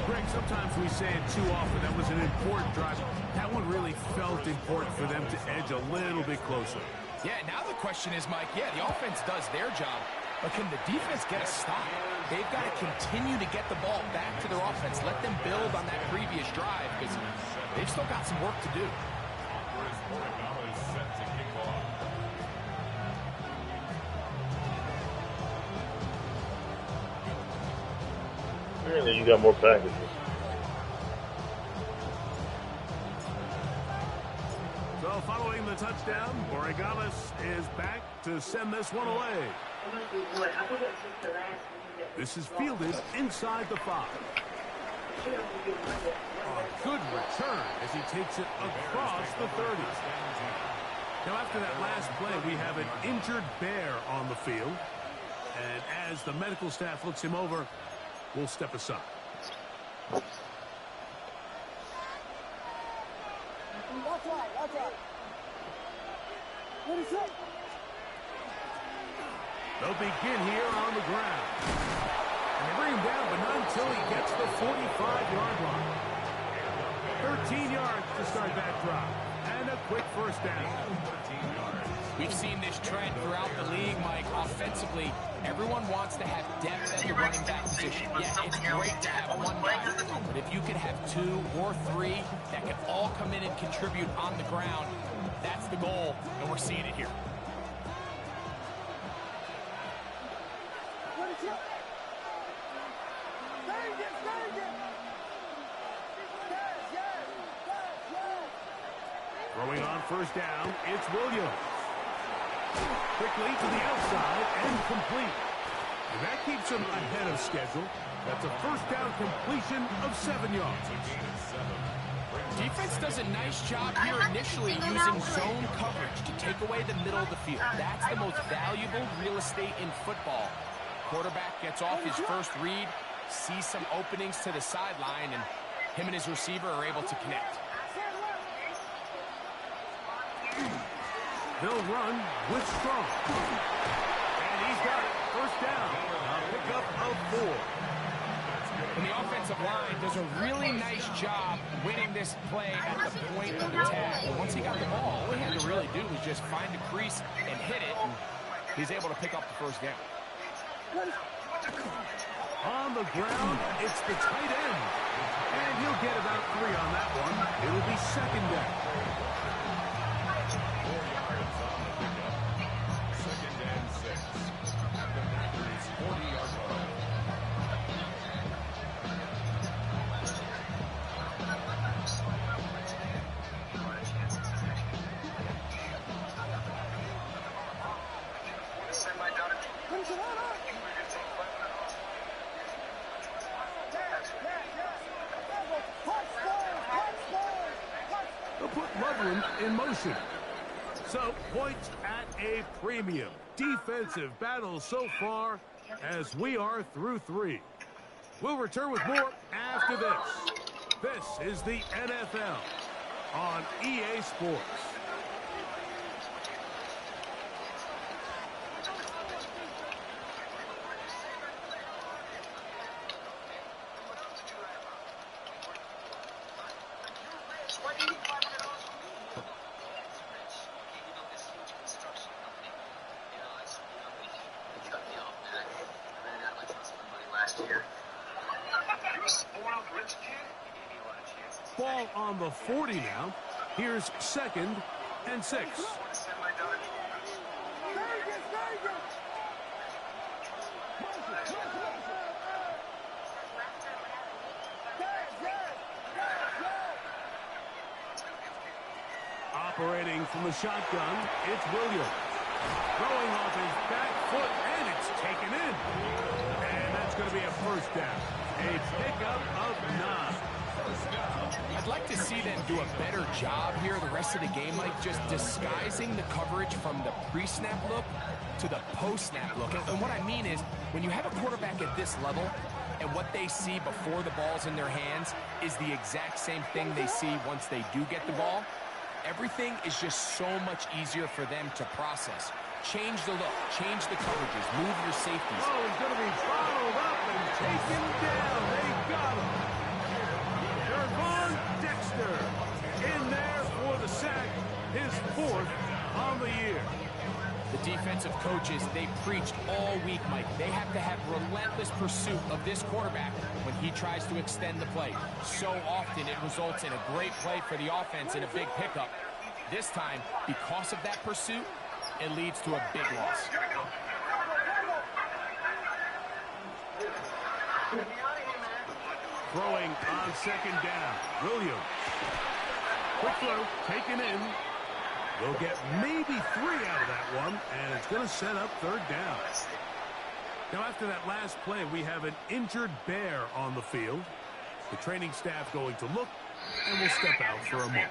Greg, sometimes we say it too often. That was an important drive. That one really felt important for them to edge a little bit closer. Yeah, now the question is, Mike, the offense does their job. But can the defense get a stop? They've got to continue to get the ball back to their offense. Let them build on that previous drive because they've still got some work to do. Morikawa is set to kick off. Apparently you got more packages. So following the touchdown, Borregales is back to send this one away. This is fielded inside the 5. A good return as he takes it across the 30. Now after that last play, we have an injured Bear on the field. And as the medical staff looks him over, we'll step aside. That's right, that's right. What is it? They'll begin here on the ground. And they bring him down, but not until he gets the 45-yard line. 13 yards to start that drive. And a quick first down. We've seen this trend throughout the league, Mike. Offensively, everyone wants to have depth at the running back position. Yeah, it's great to have one guy, but if you can have 2 or 3 that can all come in and contribute on the ground, that's the goal, and we're seeing it here. What is it? Dang it, dang it! Yes. Throwing on first down, it's Williams. Quickly to the outside and complete. And that keeps him ahead of schedule. That's a first down completion of 7 yards. Defense does a nice job here initially using zone coverage to take away the middle of the field. That's the most valuable real estate in football. Quarterback gets off his first read, sees some openings to the sideline, and him and his receiver are able to connect. They'll run with Strong. And he's got it. First down. A pickup of 4. And the offensive line does a really nice job winning this play at the point of attack. And once he got the ball, all he had to really do was just find the crease and hit it, and he's able to pick up the first down. On the ground, it's the tight end. And he'll get about 3 on that one. It'll be second down. 40-yard line. They'll put Loveland in motion. So, points at a premium. Defensive battle so far as we are through 3. We'll return with more after this. This is the NFL on EA Sports. Ball on the 40 now. Here's 2nd and 6. Operating from the shotgun, it's Williams. Throwing off his back foot, and it's taken in. And that's going to be a first down. A pickup of 9. I'd like to see them do a better job here the rest of the game, like just disguising the coverage from the pre-snap look to the post-snap look. And what I mean is, when you have a quarterback at this level, and what they see before the ball's in their hands is the exact same thing they see once they do get the ball, everything is just so much easier for them to process. Change the look, change the coverages, move your safeties. Oh, he's going to be followed up and taken down. They got him. Gervon Dexter in there for the sack, his 4th on the year. The defensive coaches, they preached all week, Mike. They have to have relentless pursuit of this quarterback when he tries to extend the play. So often it results in a great play for the offense and a big pickup. This time, because of that pursuit, it leads to a big loss. Throwing on second down. Williams. Quick throw, taken in. They'll get maybe 3 out of that one, and it's going to set up third down. Now, after that last play, we have an injured Bear on the field. The training staff going to look, and will step out for a moment.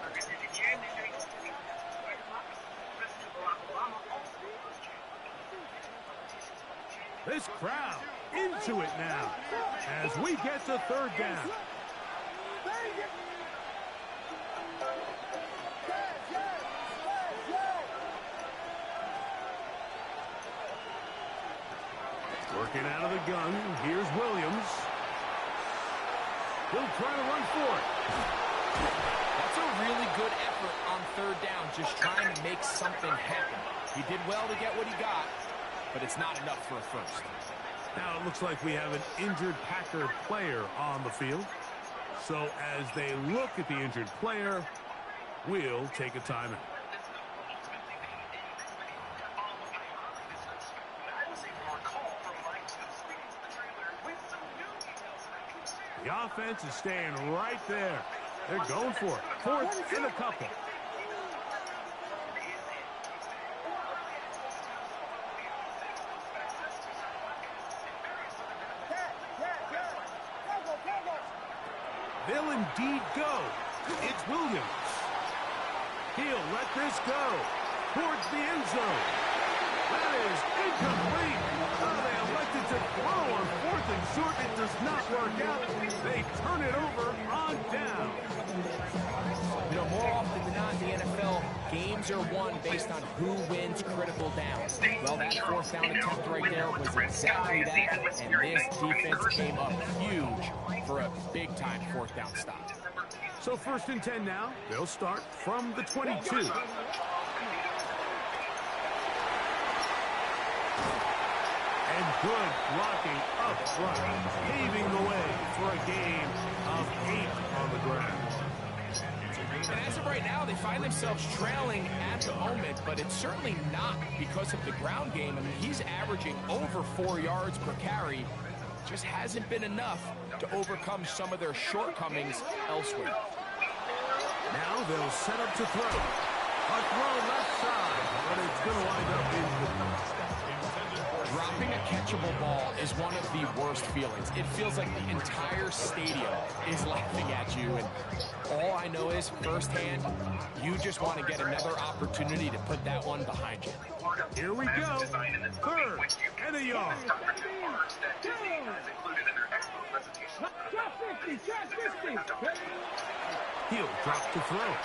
This crowd into it now as we get to third down. Working out of the gun, here's Williams. He'll try to run for it. That's a really good effort on third down, just trying to make something happen. He did well to get what he got, but it's not enough for a first. Now it looks like we have an injured Packer player on the field. So as they look at the injured player, we'll take a timeout. The offense is staying right there. They're going for it. Fourth and a couple. They'll indeed go. It's Williams. He'll let this go towards the end zone. That is incomplete. They elected to throw on 4th and short. It does not work out. They turn it over on down. You know, more often than not in the NFL, games are won based on who wins critical downs. Well, that 4th down attempt right there was exactly that, and this defense came up huge for a big-time 4th down stop. So 1st and 10 now. They'll start from the 22. And good blocking up front, paving the way for a gain of 8 on the ground. And as of right now, they find themselves trailing at the moment, but it's certainly not because of the ground game. I mean, he's averaging over 4 yards per carry. Just hasn't been enough to overcome some of their shortcomings elsewhere. Now they'll set up to throw. A throw left side, but it's going to wind up incomplete. Dropping a catchable ball is one of the worst feelings. It feels like the entire stadium is laughing at you, and all I know is firsthand, you just want to get another opportunity to put that one behind you. Here we go. 3rd and a yard. He'll drop to throw.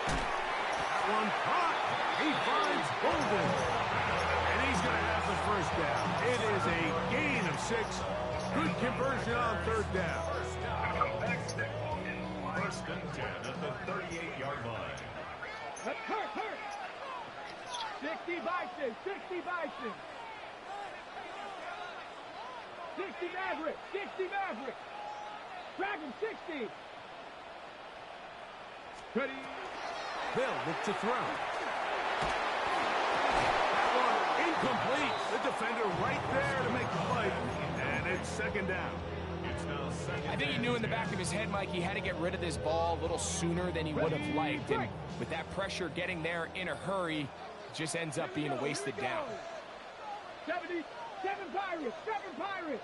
That one caught. He finds Golden. And he's going to have the 1st down. It is a gain of 6. Good conversion on 3rd down. 1st and 10 at the 38-yard line. Hurt. 60 Bison. 60 Bison. 60 Maverick. 60 Maverick. Dragon 60. Ready. They'll look to throw. That one incomplete. The defender right there to make the play. And it's 2nd down. It's now 2nd. I think he knew in the back of his head, Mike, he had to get rid of this ball a little sooner than he would have liked. And with that pressure getting there in a hurry, it just ends up being a wasted down. 70, 7 Pirates, 7 Pirates.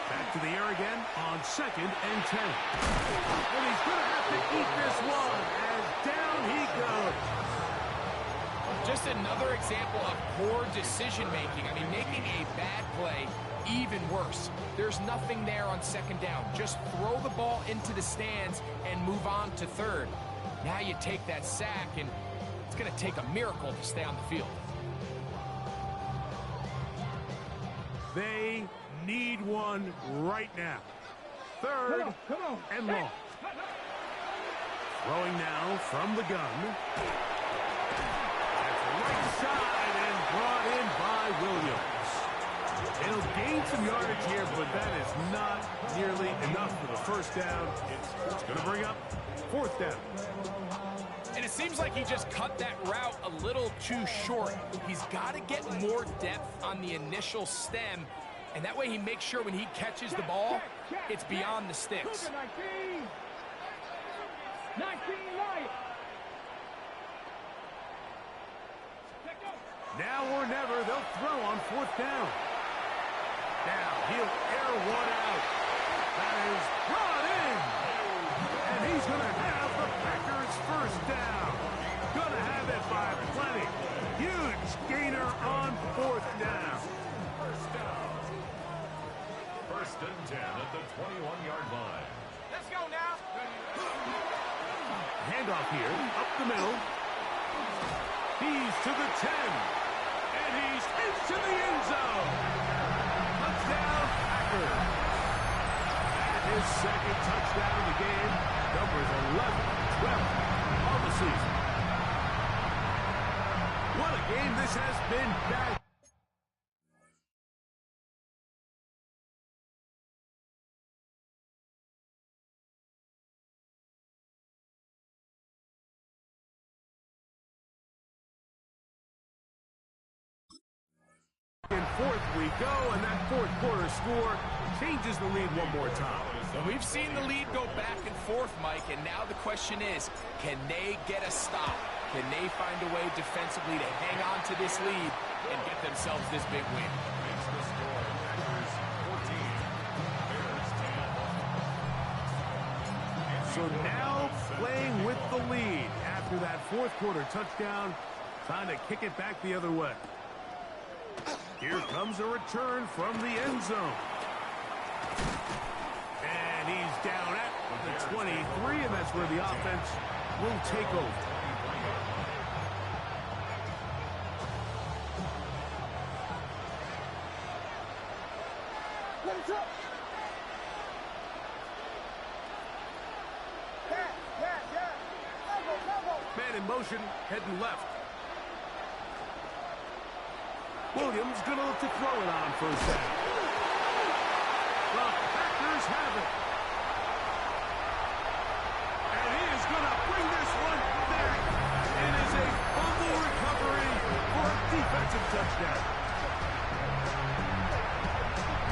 Back to the air again on 2nd and 10. And he's going to have to eat this one as down he goes. Just another example of poor decision-making. I mean, making a bad play even worse. There's nothing there on 2nd down. Just throw the ball into the stands and move on to 3rd. Now you take that sack, and it's going to take a miracle to stay on the field. They need one right now. 3rd and long. Throwing now from the gun. inside and brought in by Williams. It'll gain some yardage here, but that is not nearly enough for the first down. It's going to bring up fourth down. And it seems like he just cut that route a little too short. He's got to get more depth on the initial stem, and that way he makes sure when he catches the ball, it's beyond the sticks. 19 light. Now or never, they'll throw on fourth down. Now he'll air one out. That is brought in. And he's going to have the Packers first down. Going to have it by plenty. Huge gainer on fourth down. First down. First and 10 at the 21-yard line. Let's go now. Handoff here, up the middle. He's to the 10. And he's into the end zone. Touchdown, Packers. And his second touchdown of the game, numbers 11, 12 of the season. What a game this has been. Back. In fourth we go, and that fourth quarter score changes the lead one more time. And we've seen the lead go back and forth, Mike, and now the question is, can they get a stop? Can they find a way defensively to hang on to this lead and get themselves this big win? It's the score. Packers 14, Bears 10. So now playing with the lead after that fourth quarter touchdown, trying to kick it back the other way. Here comes a return from the end zone. And he's down at the 23, and that's where the offense will take over. What's up? Yeah. Level. Man in motion, heading left. Williams going to look to throw it on first down. The Packers have it. And he is going to bring this one back. It is a fumble recovery for a defensive touchdown.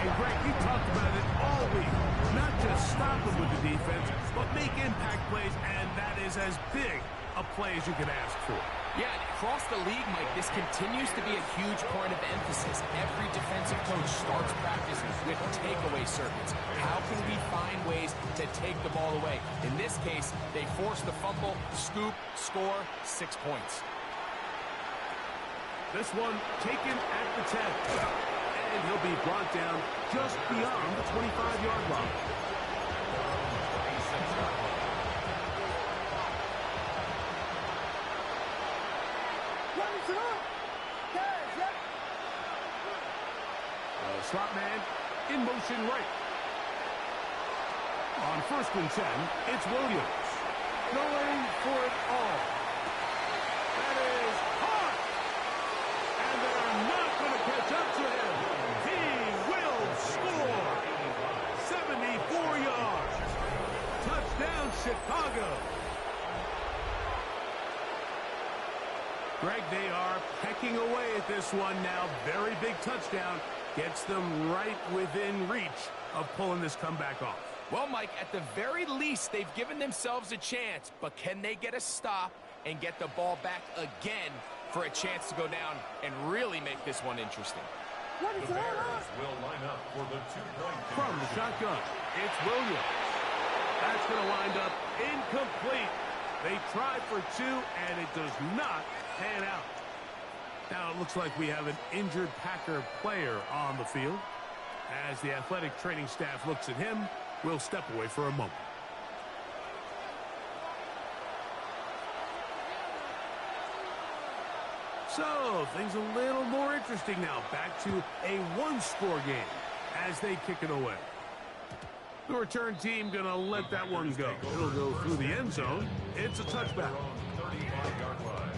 And Greg, you talked about it all week. Not just stop them with the defense, but make impact plays, and that is as big a play as you can ask for. Yeah, and across the league, Mike, this continues to be a huge point of emphasis. Every defensive coach starts practicing with takeaway circuits. How can we find ways to take the ball away? In this case, they force the fumble, scoop, score, 6 points. This one taken at the 10. And he'll be brought down just beyond the 25-yard line. Slot man in motion right. On first and 10, it's Williams. Going for it all. That is hard. And they're not going to catch up to him. He will score. 74 yards. Touchdown, Chicago. Greg, they are pecking away at this one now. Very big touchdown. Gets them right within reach of pulling this comeback off. Well, Mike, at the very least, they've given themselves a chance, but can they get a stop and get the ball back again for a chance to go down and really make this one interesting? The Bears will line up for the 2-point From the shotgun, it's Williams. That's going to wind up incomplete. They tried for 2, and it does not pan out. Now it looks like we have an injured Packer player on the field. As the athletic training staff looks at him, we'll step away for a moment. So, things a little more interesting now. Back to a one-score game as they kick it away. The return team going to let that one go. It'll go through the end zone. It's a touchback. 35-yard line.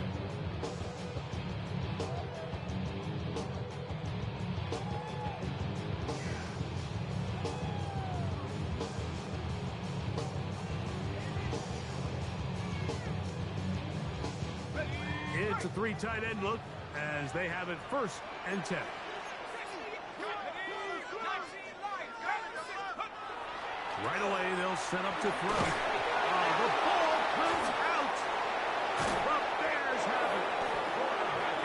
three tight end look as they have it 1st and 10. Right away, they'll set up to throw. The ball comes out. The Bears have it.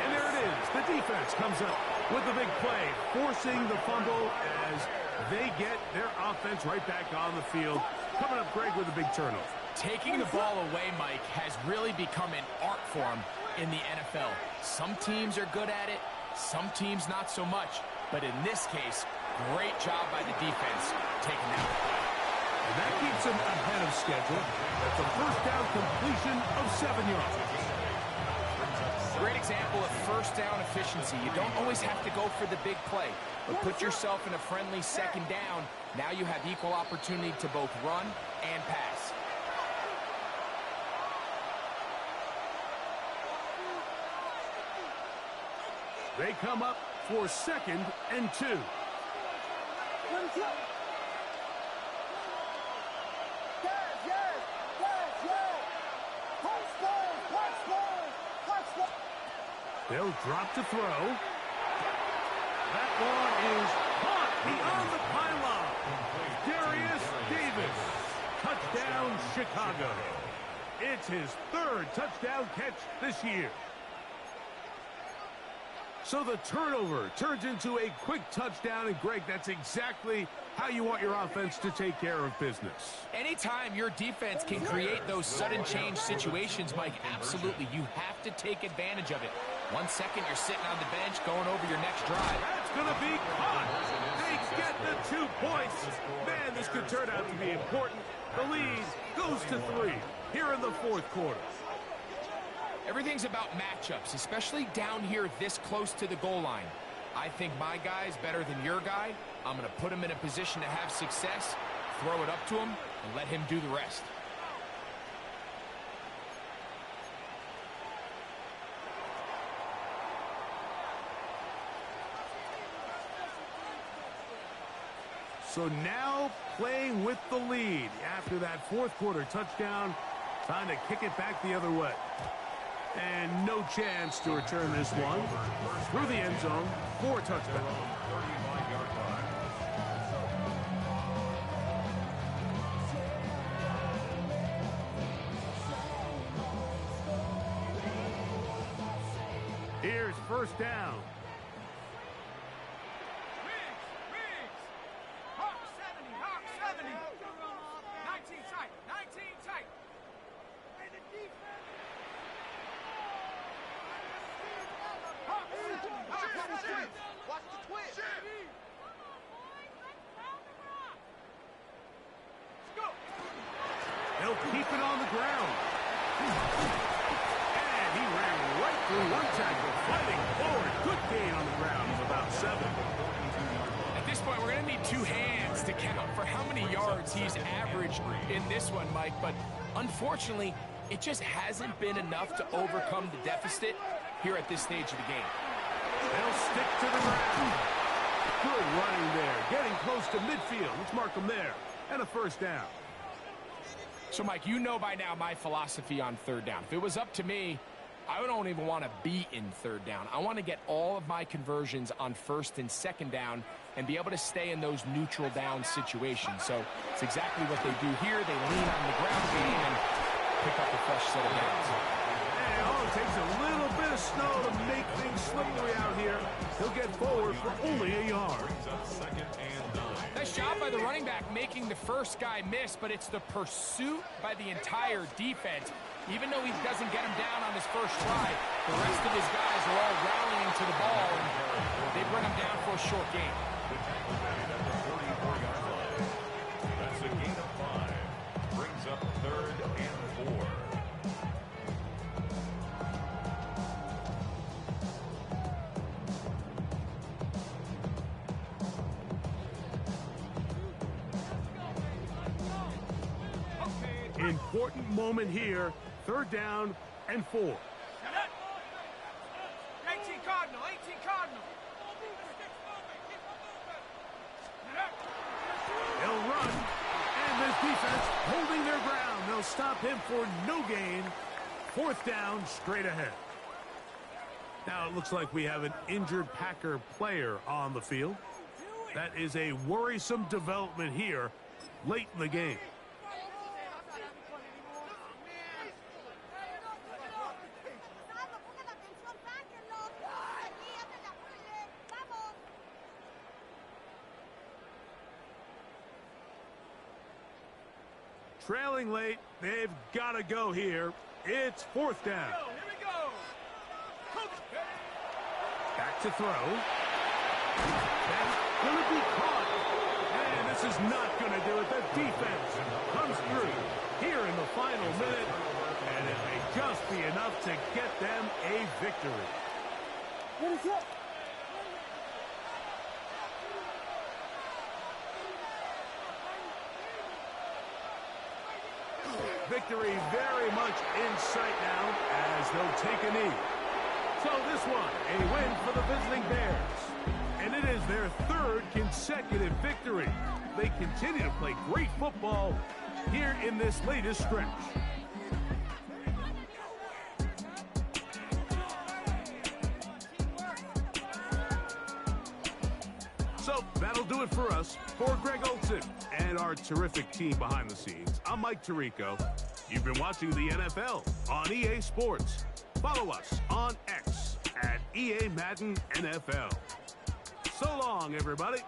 And there it is. The defense comes up with the big play, forcing the fumble as they get their offense right back on the field. Coming up, Greg, with a big turnover. Taking the ball away, Mike, has really become an art form in the NFL. Some teams are good at it, some teams not so much. But in this case, great job by the defense taking that away. And that keeps them ahead of schedule. That's a 1st down completion of 7 yards. Great example of 1st down efficiency. You don't always have to go for the big play, but put yourself in a friendly 2nd down. Now you have equal opportunity to both run and pass. They come up for 2nd and 2. They'll drop to throw. That ball is caught beyond the pylon. Darius Davis. Touchdown, Chicago. It's his 3rd touchdown catch this year. So the turnover turns into a quick touchdown, and Greg, that's exactly how you want your offense to take care of business. Anytime your defense can create those sudden change situations, Mike, absolutely, you have to take advantage of it. 1 second, you're sitting on the bench going over your next drive. That's going to be caught. They get the 2 points. Man, this could turn out to be important. The lead goes to 3 here in the 4th quarter. Everything's about matchups, especially down here this close to the goal line. I think my guy is better than your guy. I'm going to put him in a position to have success, throw it up to him, and let him do the rest. So now playing with the lead after that 4th quarter touchdown, time to kick it back the other way. And no chance to return this one through the end zone for a touchdown. 35-yard line. Here's 1st down. Hawk 70, Hawk 70. 19 tight, 19 tight. Hey, the defense. Hawk 70, Hawk 70. Watch the twist. Let's go. They'll keep it on the ground. And he ran right through one tackle, fighting forward. Good gain on the ground of about 7. At this point, we're going to need 2 hands to count for how many yards he's averaged in this one, Mike. But unfortunately, it just hasn't been enough to overcome the deficit here at this stage of the game. They'll stick to the ground. Good running there. Getting close to midfield. Let's mark them there. And a 1st down. So, Mike, you know by now my philosophy on 3rd down. If it was up to me, I don't even want to be in 3rd down. I want to get all of my conversions on 1st and 2nd down and be able to stay in those neutral down situations. So it's exactly what they do here. They lean on the ground game and pick up a fresh set of downs. And all it takes a little bit of snow to make things slippery out here. He'll get forward for only a yard. Nice job by the running back making the first guy miss, but it's the pursuit by the entire defense. Even though he doesn't get him down on his first try, the rest of his guys are all rallying to the ball, and they bring him down for a short gain. That's a gain of 5. Brings up 3rd and 4. Important moment here. 3rd down and 4. 18 Cardinal, 18 Cardinal. They'll run, and this defense holding their ground. They'll stop him for no gain. 4th down, straight ahead. Now it looks like we have an injured Packer player on the field. That is a worrisome development here late in the game. Trailing late, they've got to go here. It's fourth down. Here we go. Back to throw. That's going to be caught. And this is not going to do it. The defense comes through here in the final minute. And it may just be enough to get them a victory. What is up? Victory very much in sight now as they'll take a knee. So this one, a win for the visiting Bears. And it is their third consecutive victory. They continue to play great football here in this latest stretch. So that'll do it for us. For Greg Olson and our terrific team behind the scenes, I'm Mike Tirico. You've been watching the NFL on EA Sports. Follow us on X at EA Madden NFL. So long, everybody.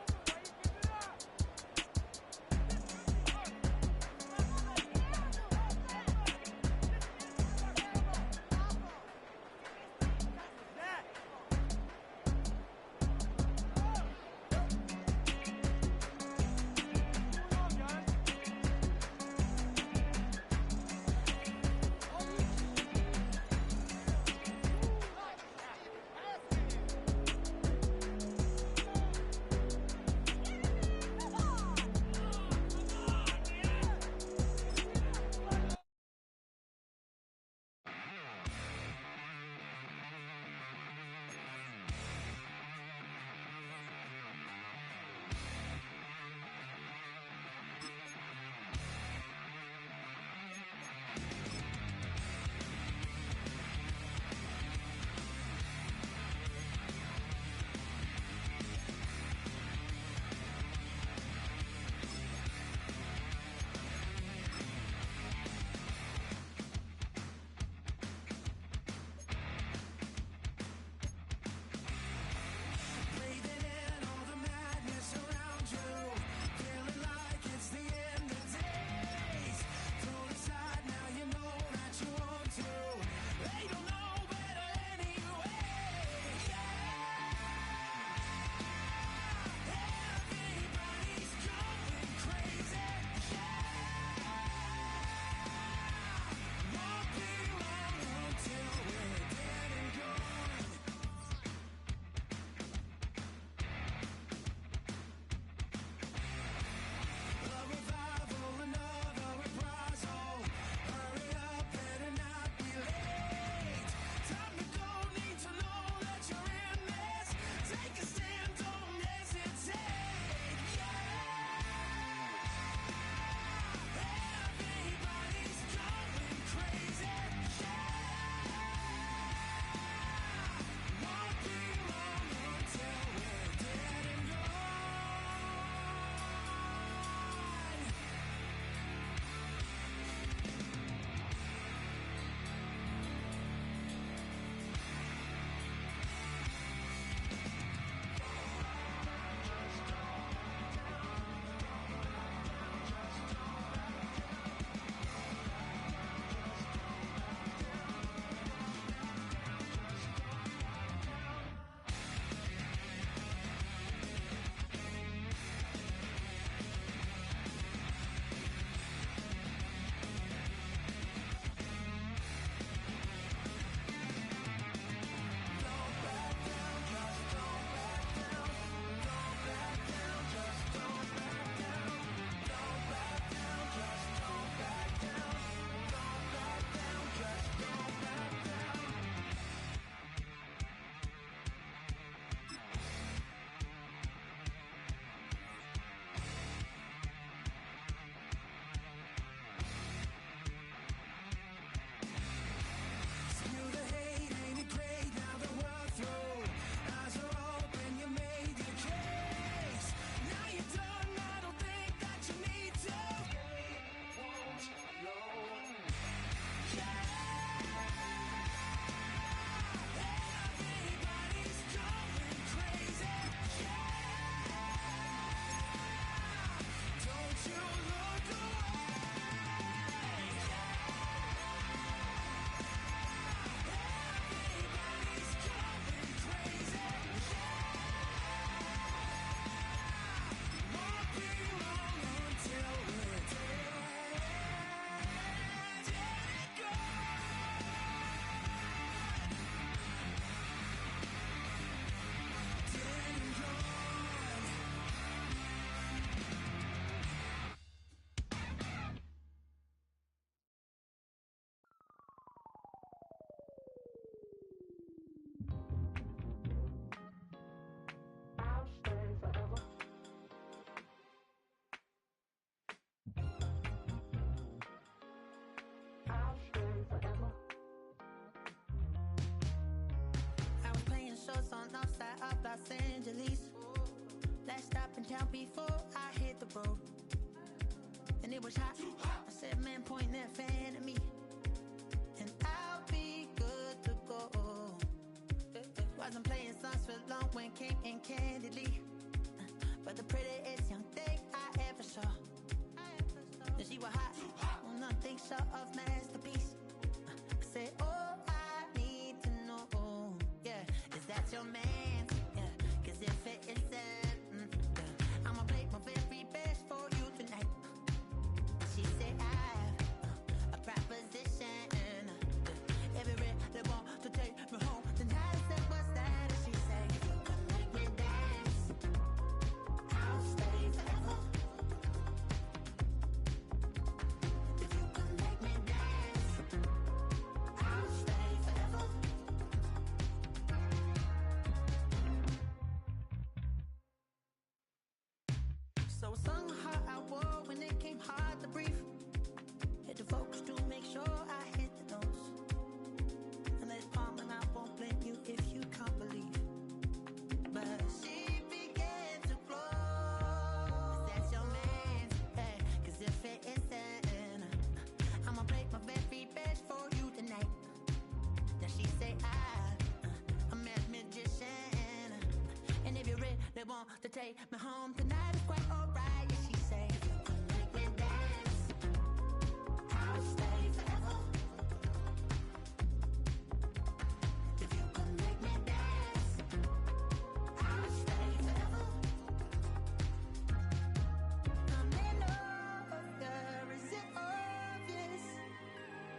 out before I hit the road. And it was hot. I said, man, point that fan at me, and I'll be good to go. Wasn't playing songs for long when came in candidly, but the prettiest young thing I ever saw. She was hot, well, nothing short of masterpiece. I said, oh, I need to know, yeah, is that your man? Yeah, cause if it isn't, I'ma play my very best for you tonight. She said, I have a proposition. If you really want to take me home tonight, I said, what's that? And she said, if you can make me dance, I'll stay forever. If you can make me dance, I'll stay forever. So I sung how I wore when it came hard to breathe. Hit the focus to make sure I hit the notes. And let it palm, and I won't blame you if you can't believe. But she began to glow. That's your man, hey, cause if it isn't, I'ma play my very best for you tonight. Then she say, I'm a magician, and if you really want to take me home tonight, it's quite alright. Yeah, she say, if you can make me dance, I'll stay forever. If you can make me dance, I'll stay forever. I'm in love, girl, is it obvious?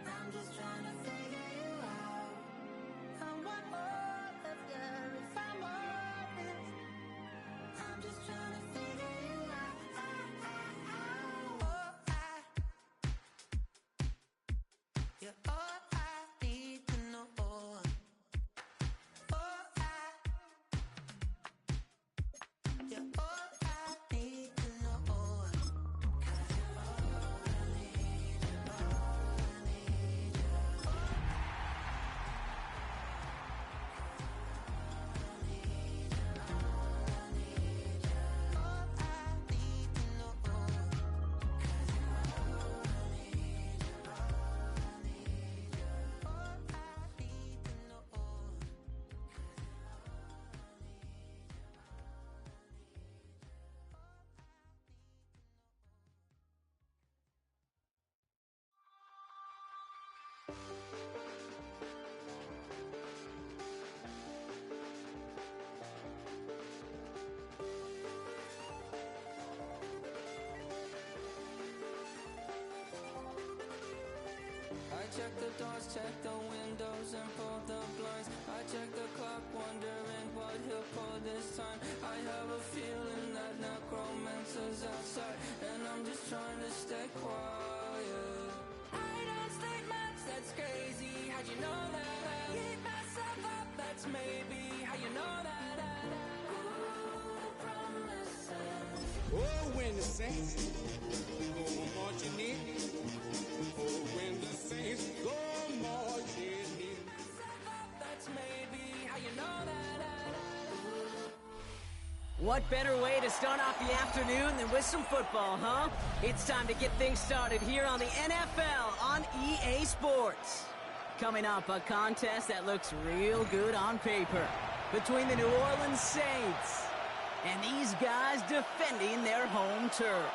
I'm just trying to figure you out. I want all of you if I'm honest. I'm just trying to figure you out. Oh, you're all I need to know. Oh, you're all I need to know. 'Cause you're all I need, you're all I need, you're all I check the doors, check the windows, and pull the blinds. I check the clock, wondering what he'll pull this time. I have a feeling that necromancer's outside, and I'm just trying to stay quiet. I don't sleep much, that's crazy. How'd you know that? Keep myself up, that's maybe how you know that. Ooh, promises. Oh, when the saints go marching in. Oh, when the saints go marching in. That's maybe how you know that. What better way to start off the afternoon than with some football, huh? It's time to get things started here on the NFL on EA Sports. Coming up, a contest that looks real good on paper between the New Orleans Saints and these guys defending their home turf.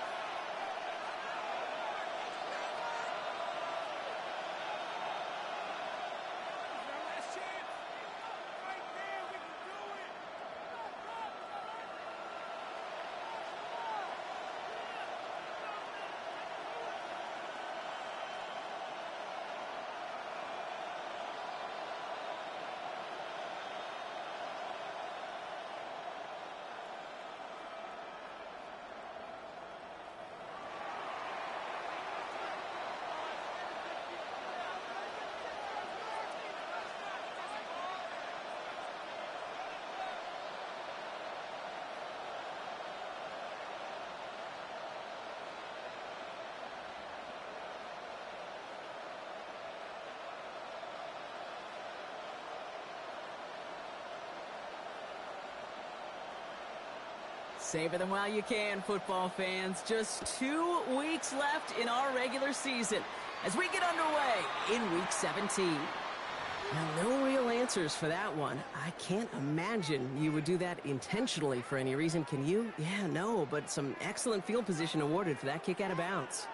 Savor them while you can, football fans. Just 2 weeks left in our regular season as we get underway in Week 17. Now, no real answers for that one. I can't imagine you would do that intentionally for any reason, can you? Yeah, no, but some excellent field position awarded for that kick out of bounds.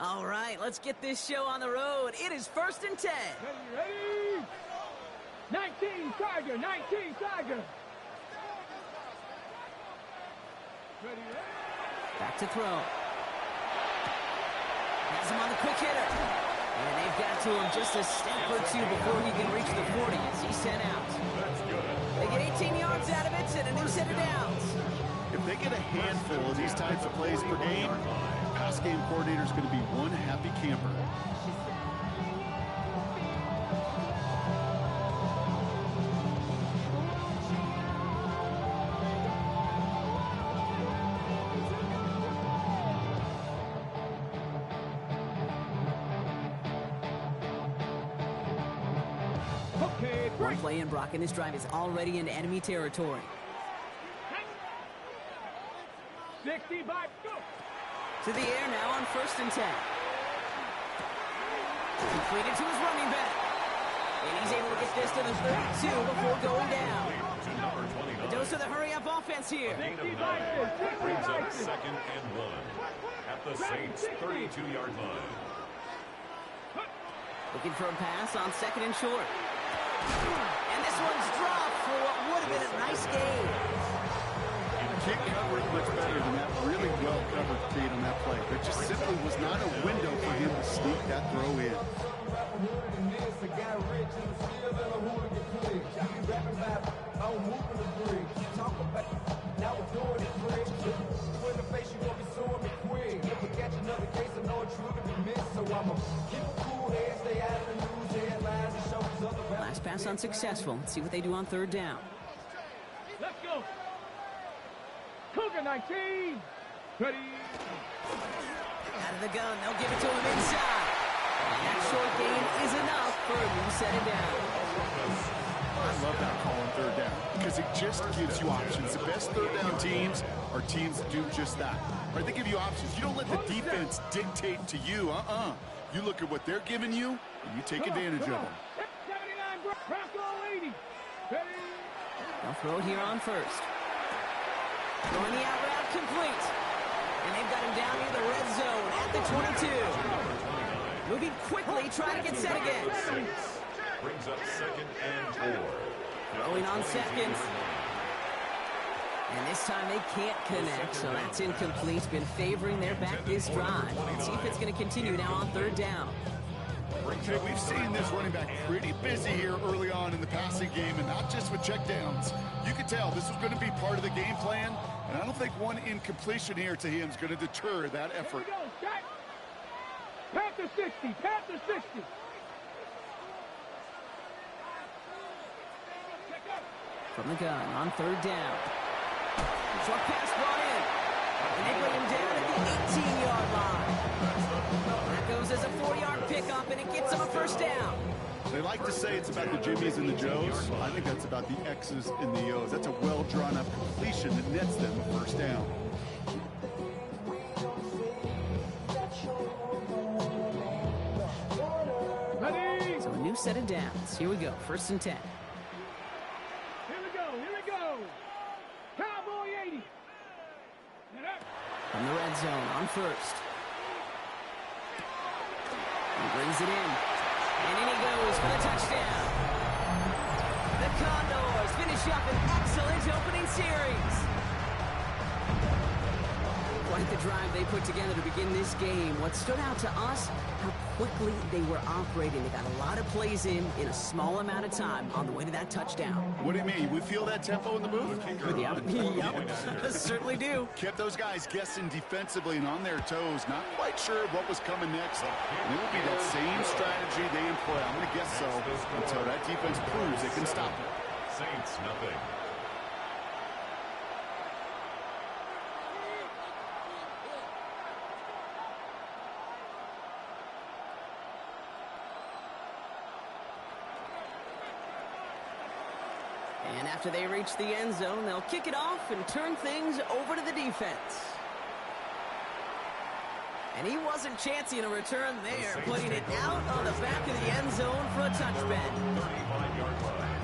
All right, let's get this show on the road. It is 1st and 10. Ready? 19 Tiger, 19 Tiger. Ready? Back to throw. Has him on the quick hitter. And they've got to him just a step or two before he can reach the 40 as he's sent out. They get 18 yards out of it and a new set of downs. If they get a handful of these types of plays per game, pass game coordinator is going to be one happy camper. One play in, Brock, and this drive is already into enemy territory. 65, go! To the air now on 1st and 10. Completed to his running back. And he's able to get this to the 32 before going down. A dose of the hurry-up offense here. Brings up 2nd and 1 at the Saints' 32-yard line. Looking for a pass on 2nd and short. And this one's dropped for what would have been a nice gain. You can't cover it much better than that. Really well covered feed on that play. There just simply was not a window for him to sneak that throw in. Last pass unsuccessful. Let's see what they do on 3rd down. Let's go. Cougar 19. Ready. Out of the gun. They'll give it to him inside. And that short gain is enough for a new set of downs. I love that call on 3rd down because it just gives you options. The best 3rd down teams are teams that do just that. Right? They give you options. You don't let the defense dictate to you. You look at what they're giving you, and you take advantage of them. 79, Bronco 80. Ready. They'll throw it here on 1st. Throwing the out route complete. And they've got him down near the red zone at the 22. Moving quickly, trying to get set again. Brings up 2nd and 4. Throwing on 2nd. And this time they can't connect, so that's incomplete. Been favoring their back this drive. Let's see if it's going to continue now on 3rd down. Okay, we've seen this running back pretty busy here early on in the passing game, and not just with checkdowns. You could tell this was going to be part of the game plan, and I don't think one incompletion here to him is going to deter that effort. Here we go, Panther 60, Panther 60. From the gun on 3rd down. Short pass brought in. And they bring him down at the 18-yard line. That goes as a 4-yard pickup, and it gets them a 1st down. They like to say it's about the Jimmies and the Joes. I think that's about the X's and the O's. That's a well-drawn-up completion that nets them a 1st down. Ready. So a new set of downs. Here we go. 1st and 10. Here we go. Cowboy 80. From the red zone on 1st. He brings it in. And in he goes for the touchdown. The Condors finish up an excellent opening series. Quite the drive they put together to begin this game. What stood out to us, how quickly they were operating. They got a lot of plays in a small amount of time on the way to that touchdown. What do you mean? We feel that tempo in the booth? Yep, certainly do. Kept those guys guessing defensively and on their toes. Not quite sure what was coming next. And it will be that same strategy they employ. I'm going to guess so until that defense proves they can stop it. Saints, nothing. And after they reach the end zone, they'll kick it off and turn things over to the defense. And he wasn't chancy in a return there, putting it out on the back of the end zone for a touchback. 35-yard line.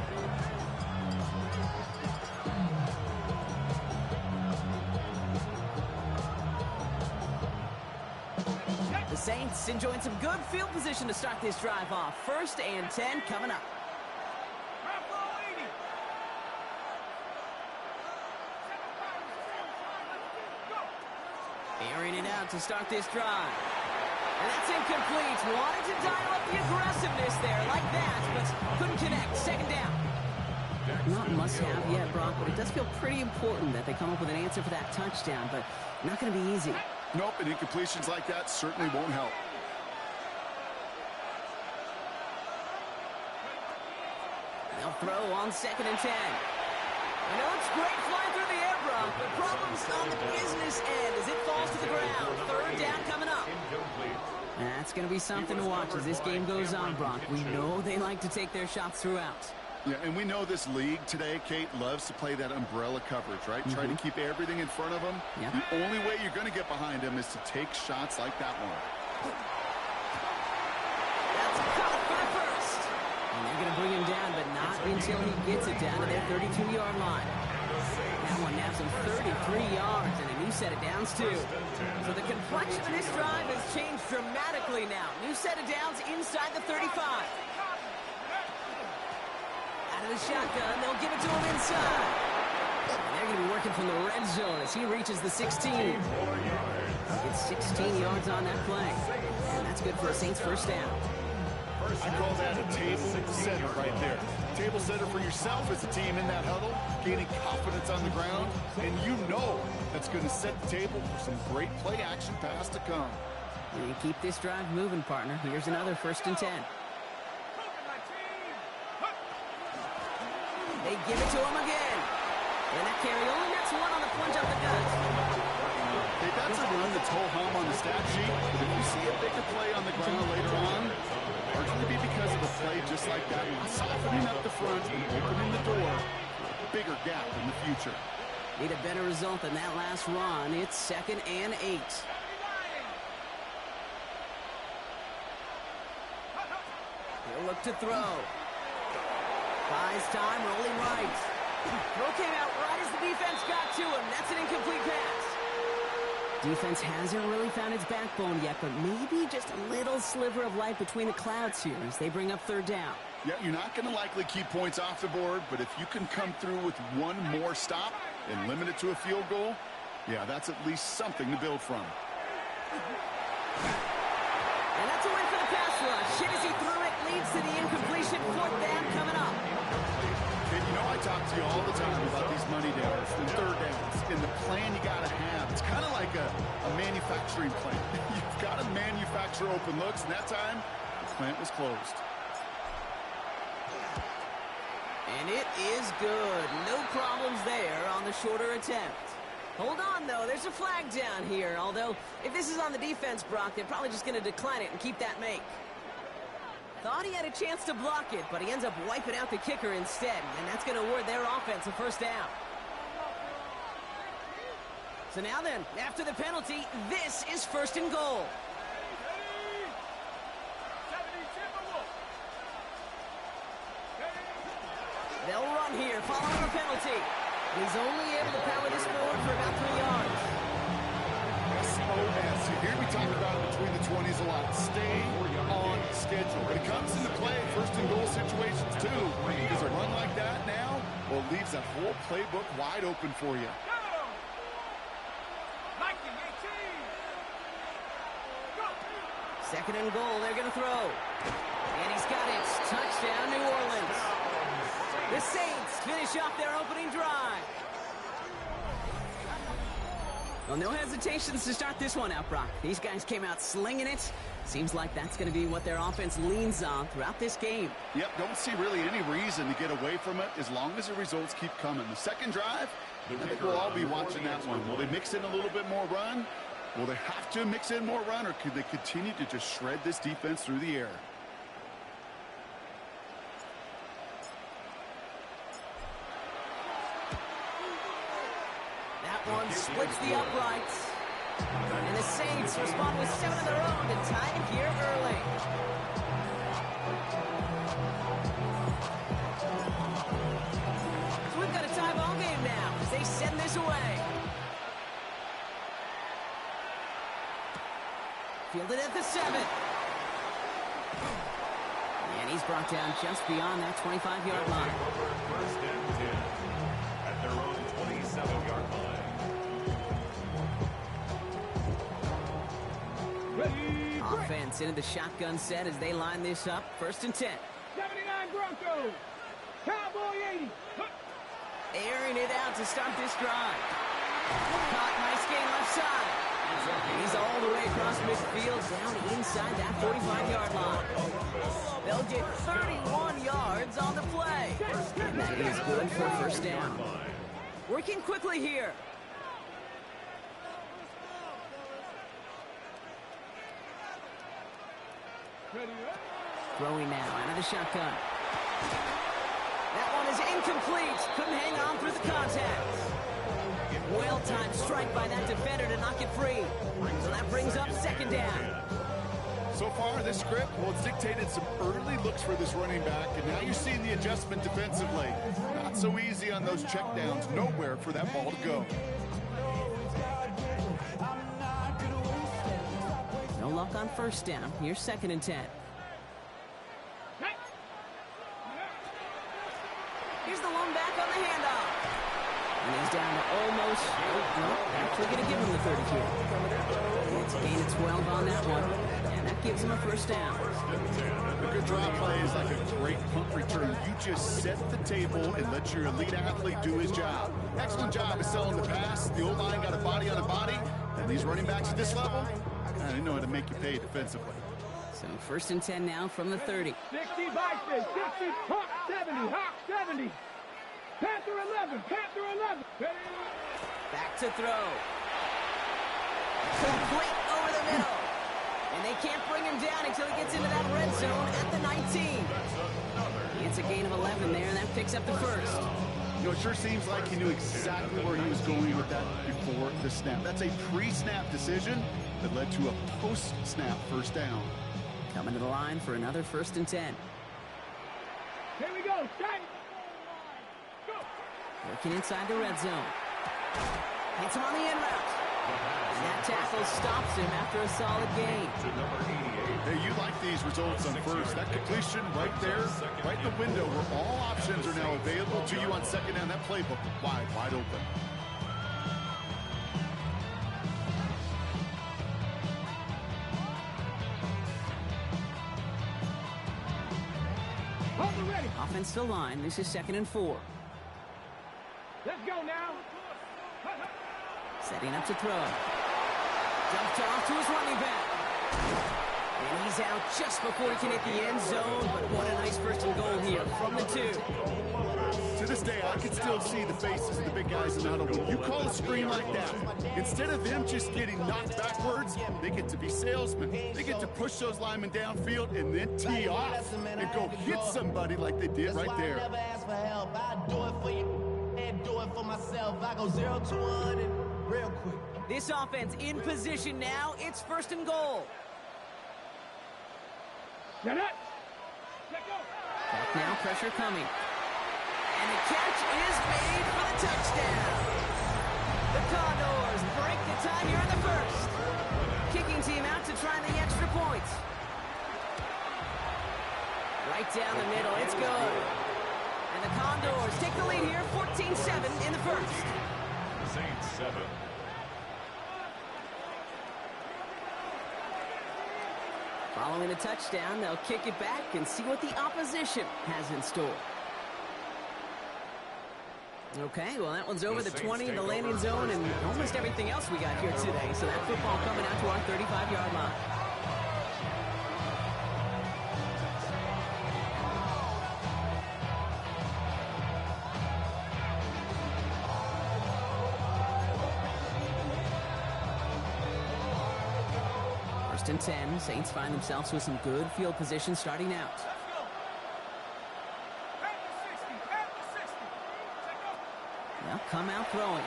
The Saints enjoying some good field position to start this drive off. 1st and 10 coming up. Airing it out to start this drive. And that's incomplete. Wanted to dial up the aggressiveness there like that, but couldn't connect. 2nd down. Not must-have yet, Brock, but it does feel pretty important that they come up with an answer for that touchdown, but not going to be easy. Nope, and incompletions like that certainly won't help. They'll throw on 2nd and 10. I know it's great flying through the air, Brock, but problems on the business end as it falls to the ground. 3rd down coming up. That's going to be something to watch as this game goes on, Brock. We know they like to take their shots throughout. Yeah, and we know this league today, Kate, loves to play that umbrella coverage, right? Try to keep everything in front of them. Yep. The only way you're going to get behind them is to take shots like that one. That's caught for the 1st. And they're going to bring him down, but not until he gets it down to their 32-yard line. That one naps him 33 yards and a new set of downs, too. So the complexion of this drive has changed dramatically now. New set of downs inside the 35. Out of the shotgun, they'll give it to him inside. And they're going to be working from the red zone as he reaches the 16. He gets 16 yards on that play. And that's good for a Saints 1st down. I call that a table setter right there. Table setter for yourself as a team in that huddle, gaining confidence on the ground, and you know that's going to set the table for some great play action pass to come. You keep this drive moving, partner. Here's another 1st and 10. They give it to him again. And that carry only nets one on the plunge up the gut. Hey, that's a run that's ho-hum on the stat sheet, but if you see a bigger play on the ground later on, largely be because of a play just like that one, softening up the front and opening the door for a bigger gap in the future. Need a better result than that last run. It's 2nd and 8. He'll look to throw. Buys time, rolling right. Throw came out right as the defense got to him. That's an incomplete pass. Defense hasn't really found its backbone yet, but maybe just a little sliver of light between the clouds here as they bring up 3rd down. Yeah, you're not going to likely keep points off the board, but if you can come through with one more stop and limit it to a field goal, yeah, that's at least something to build from. And that's a win for the pass rush. Shit as he threw it leads to the incompletion. 4th down coming up. And you know I talk to you all the time about these money downs and 3rd downs and the plan you got to have. It's kind of like a manufacturing plant. You've got to manufacture open looks, and that time the plant was closed. And it is good. No problems there on the shorter attempt. Hold on, though. There's a flag down here. Although, if this is on the defense, Brock, they're probably just going to decline it and keep that make. Thought he had a chance to block it, but he ends up wiping out the kicker instead. And that's going to award their offense a 1st down. So now then, after the penalty, this is 1st and goal. They'll run here following the penalty. He's only able to power this forward for about 3 yards. SOS. You hear me talk about it between the 20s a lot. Stay on schedule. When it comes into play, 1st and goal situations too, because a run like that now, well, leaves that whole playbook wide open for you. 2nd and goal, they're going to throw. And he's got it. Touchdown, New Orleans. The Saints finish off their opening drive. Well, no hesitations to start this one out, Brock. These guys came out slinging it. Seems like that's going to be what their offense leans on throughout this game. Yep, don't see really any reason to get away from it as long as the results keep coming. The second drive, I think we'll all be watching that one. Will they mix in a little bit more run? Will they have to mix in more run, or could they continue to just shred this defense through the air? crowd splits the uprights. And the Saints respond with 7 of their own to tie it here early. So we've got a tie ball game now as they send this away. Fielded at the 7. And he's brought down just beyond that 25-yard line. First and 10 at their own 27-yard line. Offense into the shotgun set as they line this up. First and 10. 79 Broncos. Cowboy 80. Airing it out to start this drive. Caught, nice gain left side. He's all the way across midfield, down inside that 45-yard line. They'll get 31 yards on the play. And that is good for first down. Working quickly here. Throwing now out of the shotgun. That one is incomplete. Couldn't hang on through the contact. Well-timed strike by that defender to knock it free. So that brings up second down. So far, this script, well, it's dictated some early looks for this running back, and now you're seeing the adjustment defensively. Not so easy on those checkdowns. Nowhere for that ball to go. No luck on first down. Here's second and 10. Here's the one back on the handoff. And he's down to almost, actually going to give him the 32. It's a gain of 12 on that one. And that gives him a first down. A good drop play is like a great punt return. You just set the table and let your elite athlete do his job. Excellent job of selling the pass. The O-line got a body on a body. And these running backs at this level, they know how to make you pay defensively. So first and 10 now from the 30. 60 Vikings, 60 Hawk 70, Hawk 70. Panther 11, Panther 11. Back to throw. Complete over the middle. And they can't bring him down until he gets into that red zone at the 19. It's a gain of 11 there, and that picks up the first. You know, it sure seems like he knew exactly where he was going with that before the snap. That's a pre-snap decision that led to a post-snap first down. Coming to the line for another first and 10. Here we go, strike. Working inside the red zone. Hits him on the in route. And that tackle stops him after a solid gain. Hey, you like these results on first. That completion right there, right in the window where all options are now available to you on second down. That playbook wide open. Offensive line. This is second and 4. Let's go now. Setting up to throw. Dumped off to his running back. And he's out just before he can hit the end zone. But what a nice first and goal here from the 2. To this day, I can still see the faces of the big guys in the huddle. When you call a screen like that, instead of them just getting knocked backwards, they get to be salesmen. They get to push those linemen downfield and then tee off and go hit somebody like they did right there. I never ask for help. I do it for you and do it for myself. I go 0 to 100 real quick. This offense in position now. It's first and goal. Back now, pressure coming. And the catch is made for the touchdown. The Condors break the tie here in the first. Kicking team out to try the extra points. Right down the middle, it's good. And the Condors take the lead here, 14-7 in the first. Saints 7. Following a touchdown, they'll kick it back and see what the opposition has in store. Okay, well, that one's over the 20, the landing zone, and almost everything else we got here today. So that football coming out to our 35-yard line. First and 10, Saints find themselves with some good field position starting out. They'll come out throwing.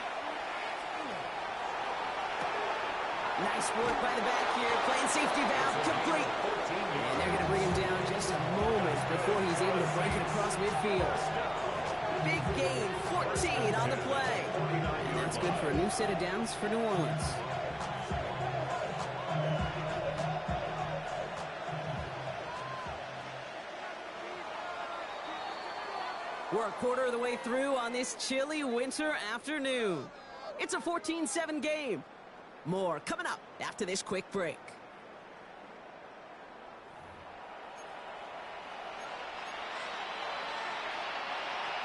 Nice work by the back here. Playing safety valve complete. And they're going to bring him down just a moment before he's able to break it across midfield. Big gain, 14 on the play. And that's good for a new set of downs for New Orleans. We're a quarter of the way through on this chilly winter afternoon. It's a 14-7 game. More coming up after this quick break.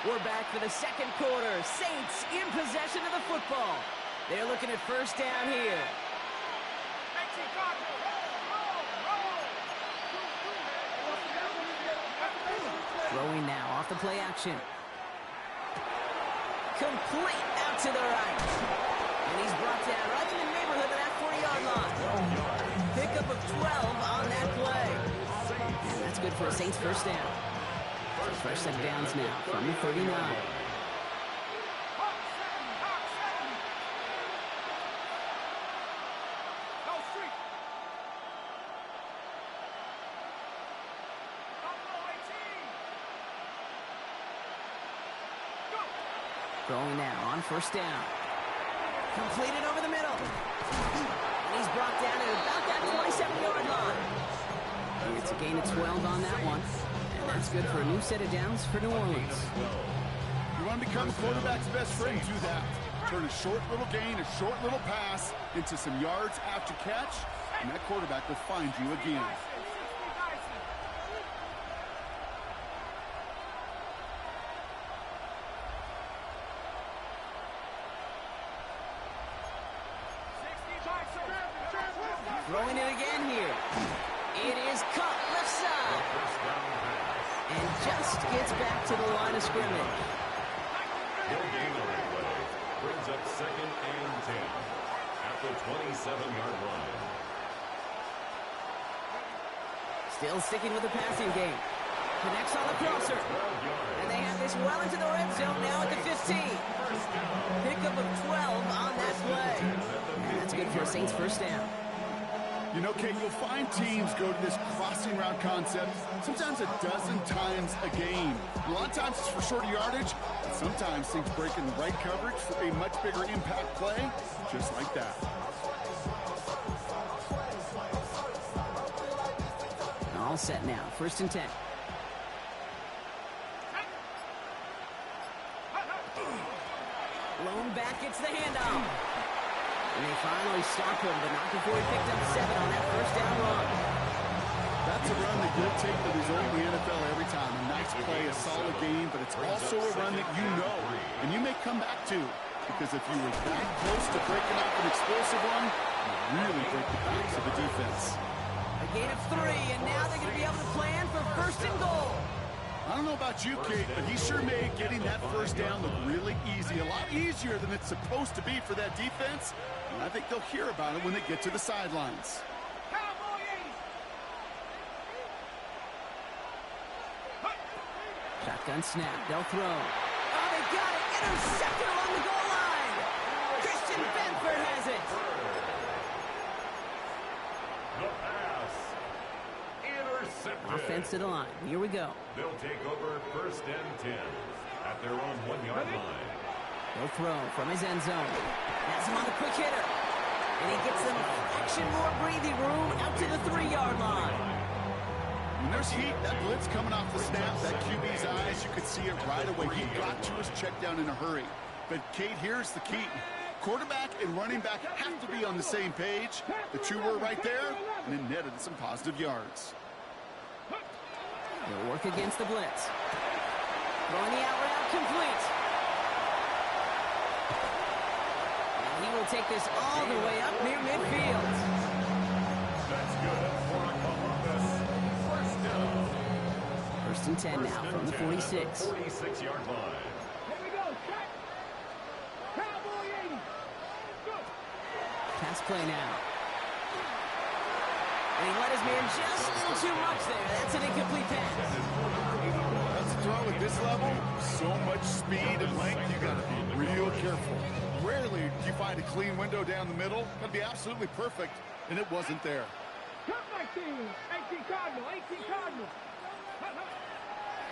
We're back for the second quarter. Saints in possession of the football. They're looking at first down here. Throwing now off the play action. Complete out to the right. And he's brought down right in the neighborhood of that 40-yard line. Pickup of 12 on that play. And that's good for a Saints first down. So fresh set of downs now from the 39. Throwing now on first down. Completed over the middle. And he's brought down at about that 27-yard line. And it's a gain of 12 on that one. And that's good for a new set of downs for New Orleans. You want to become a quarterback's best friend, do that. Turn a short little gain, a short little pass into some yards after catch, and that quarterback will find you again. Throwing it again here. It is caught left side. And just gets back to the line of scrimmage. No gain on that play. Brings up second and 10 at the 27-yard line. Still sticking with the passing game. Connects on the crosser. And they have this well into the red zone now at the 15. Pickup of 12 on that play. And that's good for a Saints first down. You know, Kate, you'll find teams go to this crossing route concept sometimes a dozen times a game. A lot of times it's for shorter yardage, and sometimes things break in the right coverage for a much bigger impact play, just like that. All set now, first and 10. Lone back gets the handoff. And they finally stop him, but not before he picked up 7 on that first down run. That's a run that you'll take the result in the NFL every time. A nice play, a solid game, but it's also a run that you know, and you may come back to, because if you were that close to breaking out an explosive one, you really break the backs of the defense. A gain of 3, and now they're going to be able to plan for first and goal. I don't know about you, Kate, but he sure made getting that first down look really easy. A lot easier than it's supposed to be for that defense. And I think they'll hear about it when they get to the sidelines. Shotgun snap. They'll throw. Oh, they got it. Intercepted along the goal line. Christian Benford has it. The pass. Intercepted. Offense to the line. Here we go. They'll take over first and 10 at their own 1-yard line. They'll throw from his end zone. That's him on the quick hitter. And he gets them a fraction more breathing room out to the 3-yard line. When there's heat, that blitz coming off the snap, that QB's eyes, you could see it right away. He got to his check down in a hurry. But, Kate, here's the key. Quarterback and running back have to be on the same page. The two were right there, and it netted some positive yards. They'll work against the blitz. Throwing the out route complete. And he will take this all the way up near midfield. That's good for a Columbus first down. First and 10 now from the 46. 46-yard line. Pass play now. And he let his man just a little too much there. That's an incomplete pass. That's a throw at this level, so much speed and length, you got to be real careful. Rarely do you find a clean window down the middle. Got to be absolutely perfect, and it wasn't there. Cut 19. 18 Cardinal. 18 Cardinal.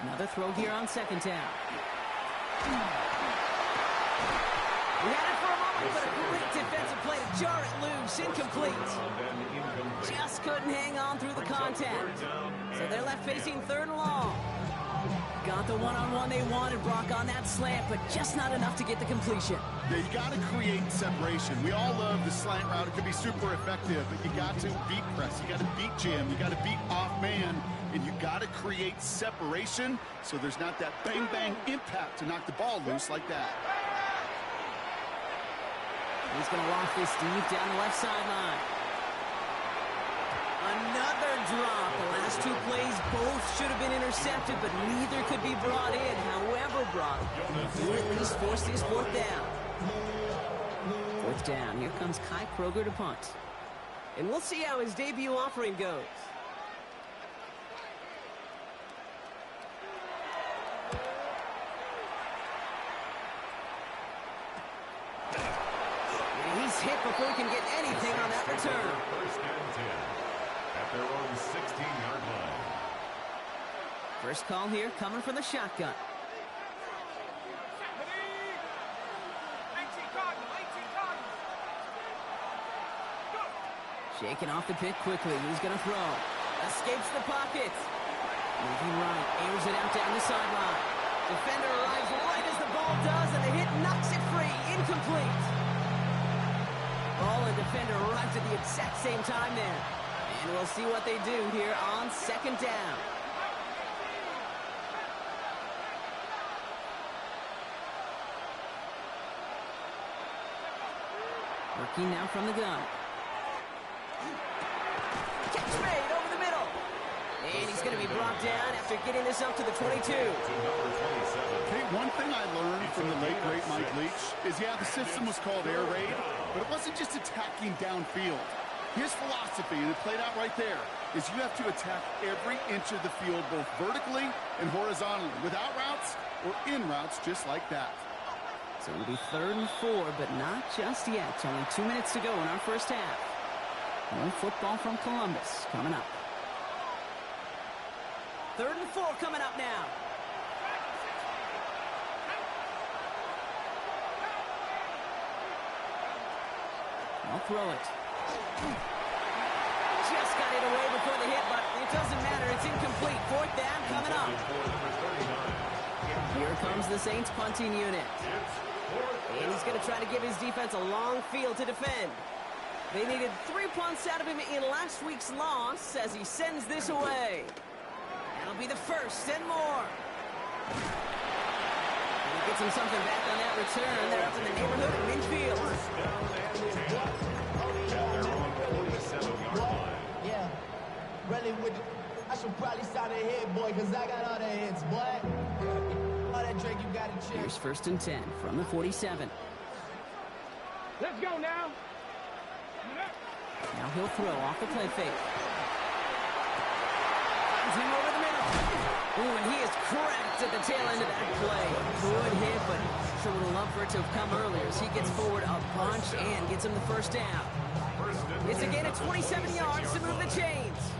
Another throw here on second down. We had it for a moment, but a great defensive play to jar it loose. Incomplete. Just couldn't hang on through the contact. So they're left facing third and long. Got the one-on-one they wanted, Brock, on that slant, but just not enough to get the completion. Yeah, you got to create separation. We all love the slant route. It can be super effective, but you got to beat press. You got to beat jam. You got to beat off man, and you got to create separation so there's not that bang-bang impact to knock the ball loose like that. He's going to loft this deep down the left sideline. Another drop. The last two plays both should have been intercepted, but neither could be brought in. However, Brock, you at least force this fourth down. Fourth down. Here comes Kai Kroger to punt. And we'll see how his debut offering goes. He's hit before he can get anything on that return. First and 10 at their own 16-yard line. First call here coming from the shotgun. 18 Cardinal. 18 Cardinal. Shaking off the pit quickly. He's going to throw. Escapes the pocket. Moving right. Airs it out down the sideline. Defender arrives right as the ball does, and the hit knocks it free. Incomplete. Ball and defender arrived at the exact same time there. And we'll see what they do here on second down. Working now from the gun. Catch made over the middle. And he's going to be brought down after getting this up to the 22. Hey, one thing I learned from the late, great Mike Leach is, yeah, the system was called air raid, but it wasn't just attacking downfield. His philosophy, and it played out right there, is you have to attack every inch of the field, both vertically and horizontally, without routes or in routes just like that. So it'll be 3rd and 4, but not just yet. Only 2 minutes to go in our first half. More football from Columbus coming up. 3rd and 4 coming up now. I'll throw it. Just got it away before the hit, but it doesn't matter. It's incomplete. 4th down coming up. Here comes the Saints punting unit. And he's going to try to give his defense a long field to defend. They needed 3 punts out of him in last week's loss as he sends this away. That'll be the first and more. And he gets him something back on that return. They're up in the neighborhood of midfield. Yeah, really with the, I should probably start a hit, boy, because I got all the hits, boy. All that drink you got to cheer. Here's 1st and 10 from the 47. Let's go now. Now he'll throw off the play fake. Finds him over the middle. Ooh, and he is cracked at the tail end of that play. Good hit, but sure would have loved for it to have come earlier as he gets forward a bunch and gets him the first down. It's a gain of 27 yards to move the chains.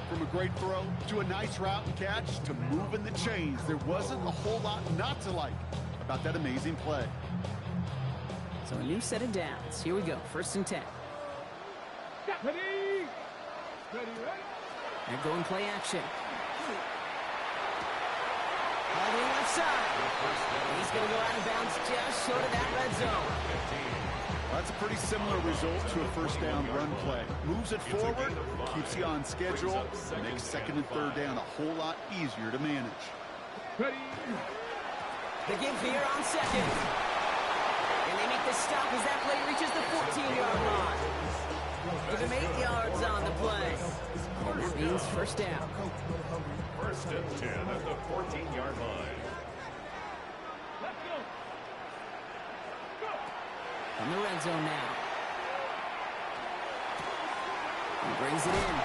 From a great throw to a nice route and catch to moving the chains, there wasn't a whole lot not to like about that amazing play. So a new set of downs. Here we go. 1st and 10. Ready? Ready, ready? They're going play action. All the way left side. He's going to go out of bounds just short of that red zone. That's a pretty similar result to a 1st down run play. Moves it forward, keeps you on schedule, makes 2nd and 3rd down a whole lot easier to manage. Ready? The give here on 2nd. And they make the stop as that play reaches the 14-yard line. Give him 8 yards on the play. And that means 1st down. 1st and 10 at the 14-yard line. Let's go. From the red zone now. He brings it in.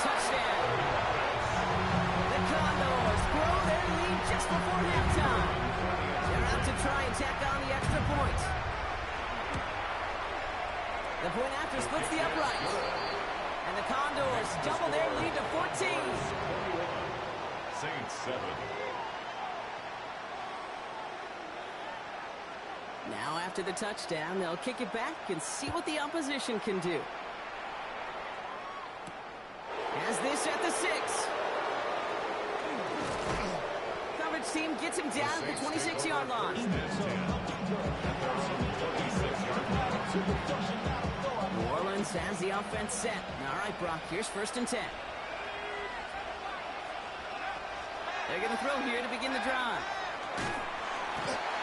Touchdown. The Condors grow their lead just before halftime. They're out to try and tack on the extra point. The point after splits the uprights. And the Condors double their lead to 14. Saints 7. Now after the touchdown, they'll kick it back and see what the opposition can do. As this at the 6. Coverage team gets him down at the 26-yard line. New Orleans has the offense set. All right, Brock, here's 1st and 10. They're going to throw here to begin the drive.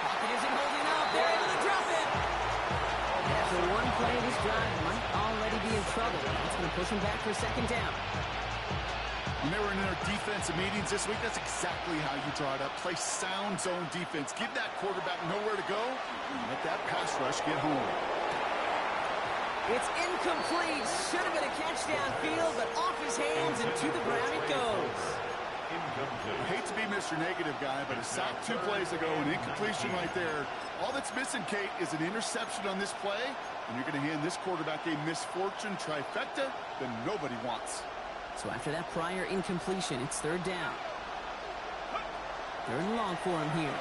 Pocket isn't holding up. They're able to drop it. After one play, this drive might already be in trouble. It's going to push them back for 2nd down. When they were in their defensive meetings this week, that's exactly how you draw it up. Play sound zone defense. Give that quarterback nowhere to go. Let that pass rush get home. It's incomplete. Should have been a catch downfield, but off his hands and to the ground it goes. I hate to be Mr. Negative guy, but a sack 2 plays ago, an incompletion right there. All that's missing, Kate, is an interception on this play, and you're going to hand this quarterback a misfortune trifecta that nobody wants. So after that prior incompletion, it's 3rd down. 3rd and long for him here.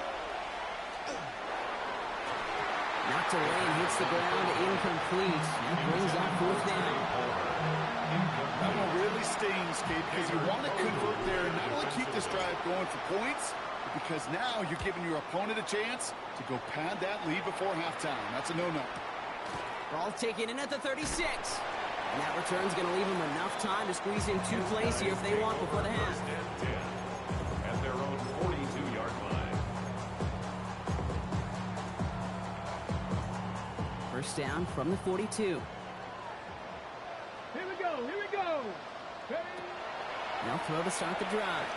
Knocked away and hits the ground, incomplete. That brings up 4th down. That one really stings, Kate, because you want to convert there and not only keep this drive going for points, but because now you're giving your opponent a chance to go pad that lead before halftime. That's a no-no. Ball taken in at the 36. And that return's going to leave them enough time to squeeze in 2 plays here if they want before the half. At their own 42-yard line. 1st down from the 42. Here we go, here we go. They'll throw to start the drive.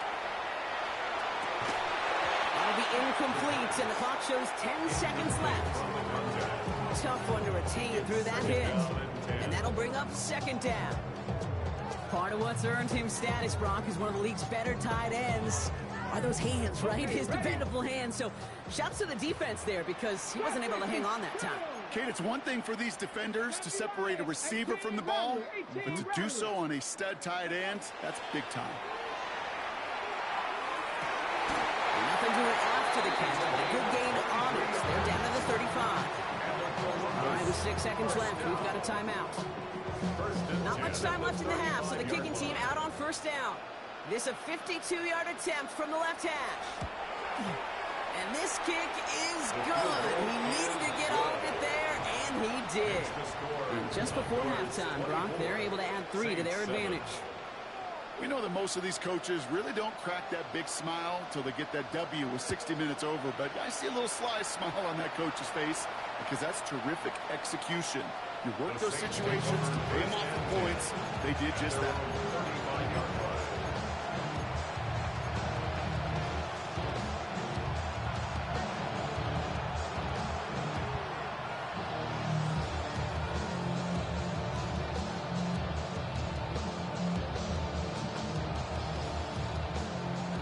That'll be incomplete, and the clock shows 10 seconds left. Tough one to retain through that hit. And that'll bring up 2nd down. Part of what's earned him status, Brock, is one of the league's better tight ends. Are those hands, right? His dependable hands. So shouts to the defense there because he wasn't able to hang on that time. Kate, it's one thing for these defenders to separate a receiver from the ball, but to do so on a stud tight end, that's big time. Nothing doing after the catch, but a good gain on it. They're down to the 35. All right, with 6 seconds left, we've got a timeout. Not much time left in the half, so the kicking team out on 1st down. This a 52-yard attempt from the left hash. And this kick is good. He needed to get all of it there, and he did. And just before halftime, Brock, they're able to add 3 to their advantage. We know that most of these coaches really don't crack that big smile until they get that W with 60 minutes over, but I see a little sly smile on that coach's face because that's terrific execution. You work those situations to pay them off with points. They did just that.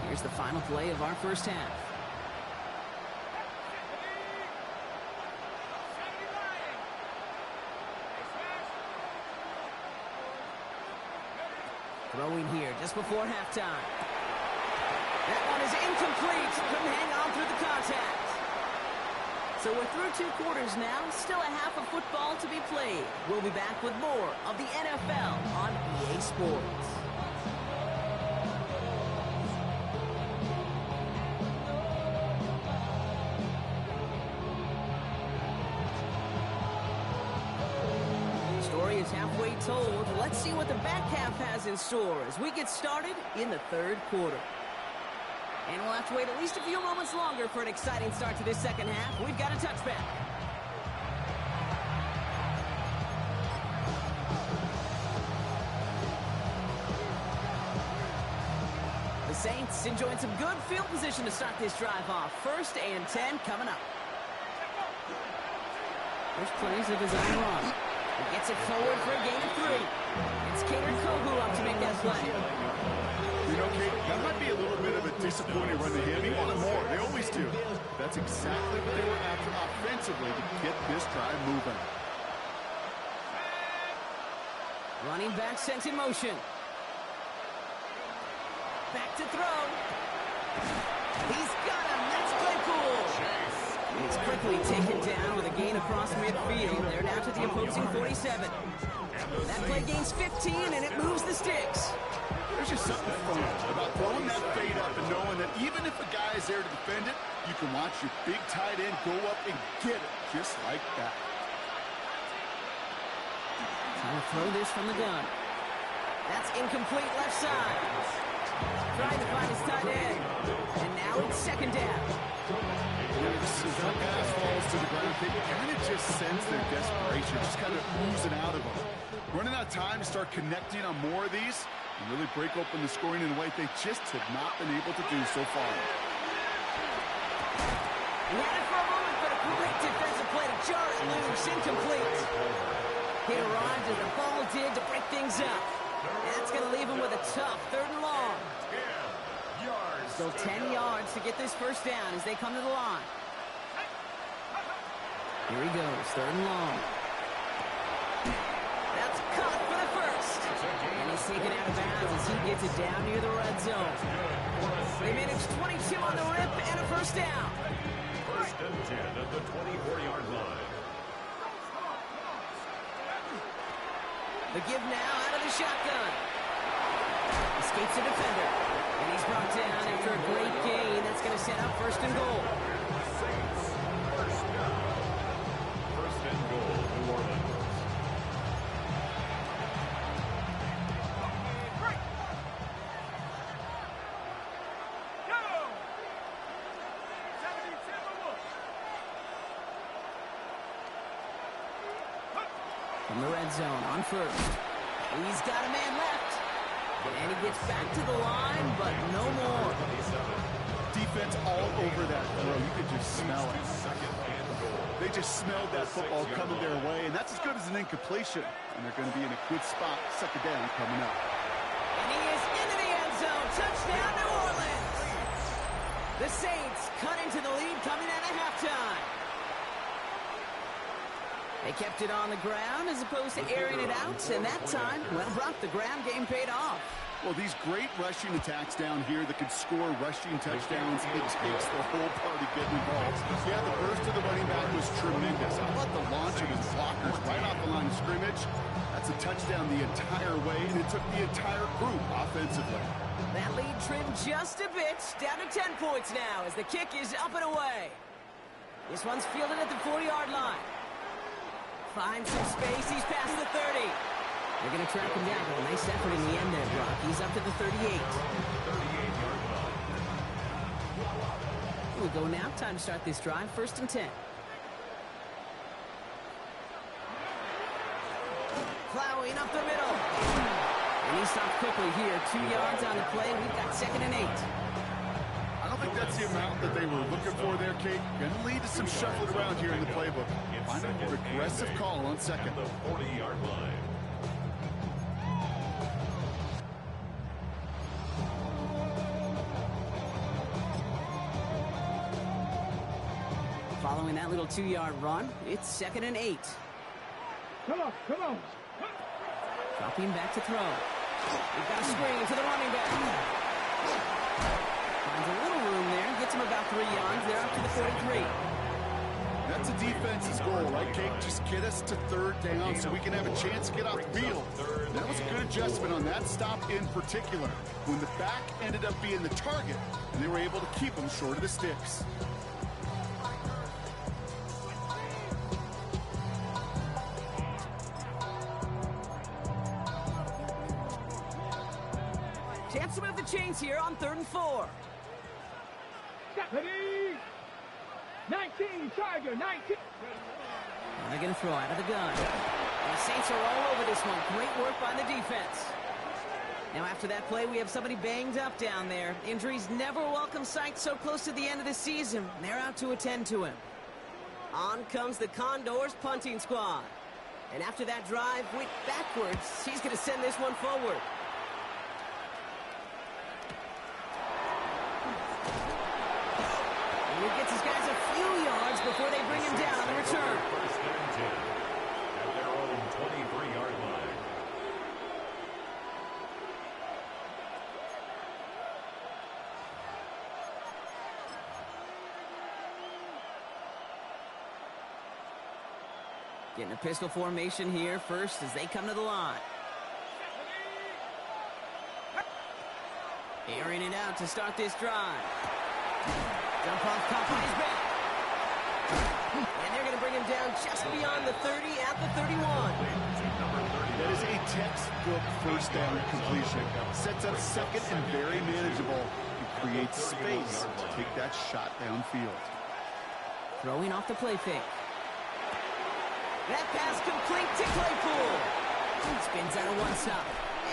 Here's the final play of our 1st half. Throwing here just before halftime. That one is incomplete. Couldn't hang on through the contact. So we're through 2 quarters now. Still a half of football to be played. We'll be back with more of the NFL on EA Sports. Story is halfway told. Let's see what the back half has in store as we get started in the 3rd quarter. And we'll have to wait at least a few moments longer for an exciting start to this 2nd half. We've got a touchback. The Saints enjoying some good field position to start this drive off. 1st and 10 coming up. First plays of his own run. He gets it forward for a gain of 3. It's Kader Kohou up to make that play. You know, Kate, that might be a little bit of a disappointed running him. He wanted more. They always do. That's exactly what they were after offensively to get this drive moving. Running back sent in motion. Back to throw. He's got him. That's Claypool. He's quickly taken down with a gain across midfield. They're now to the opposing 47. That play gains 15, and it moves the sticks. There's just something fun about throwing that fade up and knowing that even if a guy is there to defend it, you can watch your big tight end go up and get it just like that. Trying to throw this from the gun. That's incomplete left side. Trying to find his tight end. And now it's second down. As that pass falls to the ground, they kind of just sense their desperation, just kind of oozing out of them. Running out of time to start connecting on more of these and really break open the scoring in a way they just have not been able to do so far. He had it for a moment, but a great defensive play to jar it loose, incomplete. He arrived as the ball did to break things up. That's going to leave him with a tough 3rd and long. Still 10 yards to get this first down as they come to the line. Here he goes, 3rd and long. That's caught for the first. And he's taken out of bounds as he gets it down near the red zone. They managed 22 on the rip and a first down. 1st and 10 at the 24-yard line. The give now out of the shotgun. Escapes the defender. And he's brought down after a great gain. That's going to set up 1st and goal. Saints, 1st down. 1st and goal, New Orleans. From the red zone on 1st. He's got a man left. And he gets back to the line, but no more. Defense all over that throw. You could just smell it. They just smelled that football coming their way, and that's as good as an incompletion. And they're going to be in a good spot. 2nd down coming up. And he is into the end zone. Touchdown, New Orleans. The Saints cut into the lead coming out of halftime. They kept it on the ground as opposed to airing it out, and that time, well, Brock, the ground game paid off. Well, these great rushing attacks down here that can score rushing touchdowns, it takes the whole party getting involved. Yeah, the burst of the running back was tremendous. How about the launch of his blockers right off the line of scrimmage? That's a touchdown the entire way, and it took the entire group offensively. That lead trimmed just a bit, down to 10 points now as the kick is up and away. This one's fielded at the 40-yard line. Finds some space, he's past the 30. They're going to track him down. A nice effort in the end there, Brock. He's up to the 38. 38-yard line. We'll go now. Time to start this drive. 1st and 10. Plowing up the middle. And he stopped quickly here. 2 yards on the play. We've got 2nd and 8. I don't think that's the amount that they were looking for there, Kate. Going to lead to some shuffling around here in the playbook. Find a more aggressive call on 2nd. The 40-yard line. Following that little 2-yard run, it's 2nd and 8. Come on, come on. Dropping back to throw. We've got a screen to the running back. Finds a little room there. Gets him about 3 yards. They're up to the 43. That's a defense's goal, right, Kate? Just get us to 3rd down so we can have a chance to get off the field. That was a good adjustment on that stop in particular, when the back ended up being the target, and they were able to keep him short of the sticks. Chance to move the chains here on 3rd and 4. Deputy! 19, Tiger, 19. They're going to throw out of the gun. And the Saints are all over this one. Great work by the defense. Now after that play, we have somebody banged up down there. Injuries never a welcome sight so close to the end of the season. They're out to attend to him. On comes the Condors punting squad. And after that drive went backwards, he's going to send this one forward. few yards before they bring him down on the return. First and 10 at their own 23-yard line. Getting a pistol formation here first as they come to the line. Airing it out to start this drive. Dump off top of his back. And they're going to bring him down just beyond the 30 at the 31. That is a textbook first down completion. Sets up second and very manageable. It creates space to take that shot downfield. Throwing off the play fake. That pass complete to Claypool. Spins out of one stop.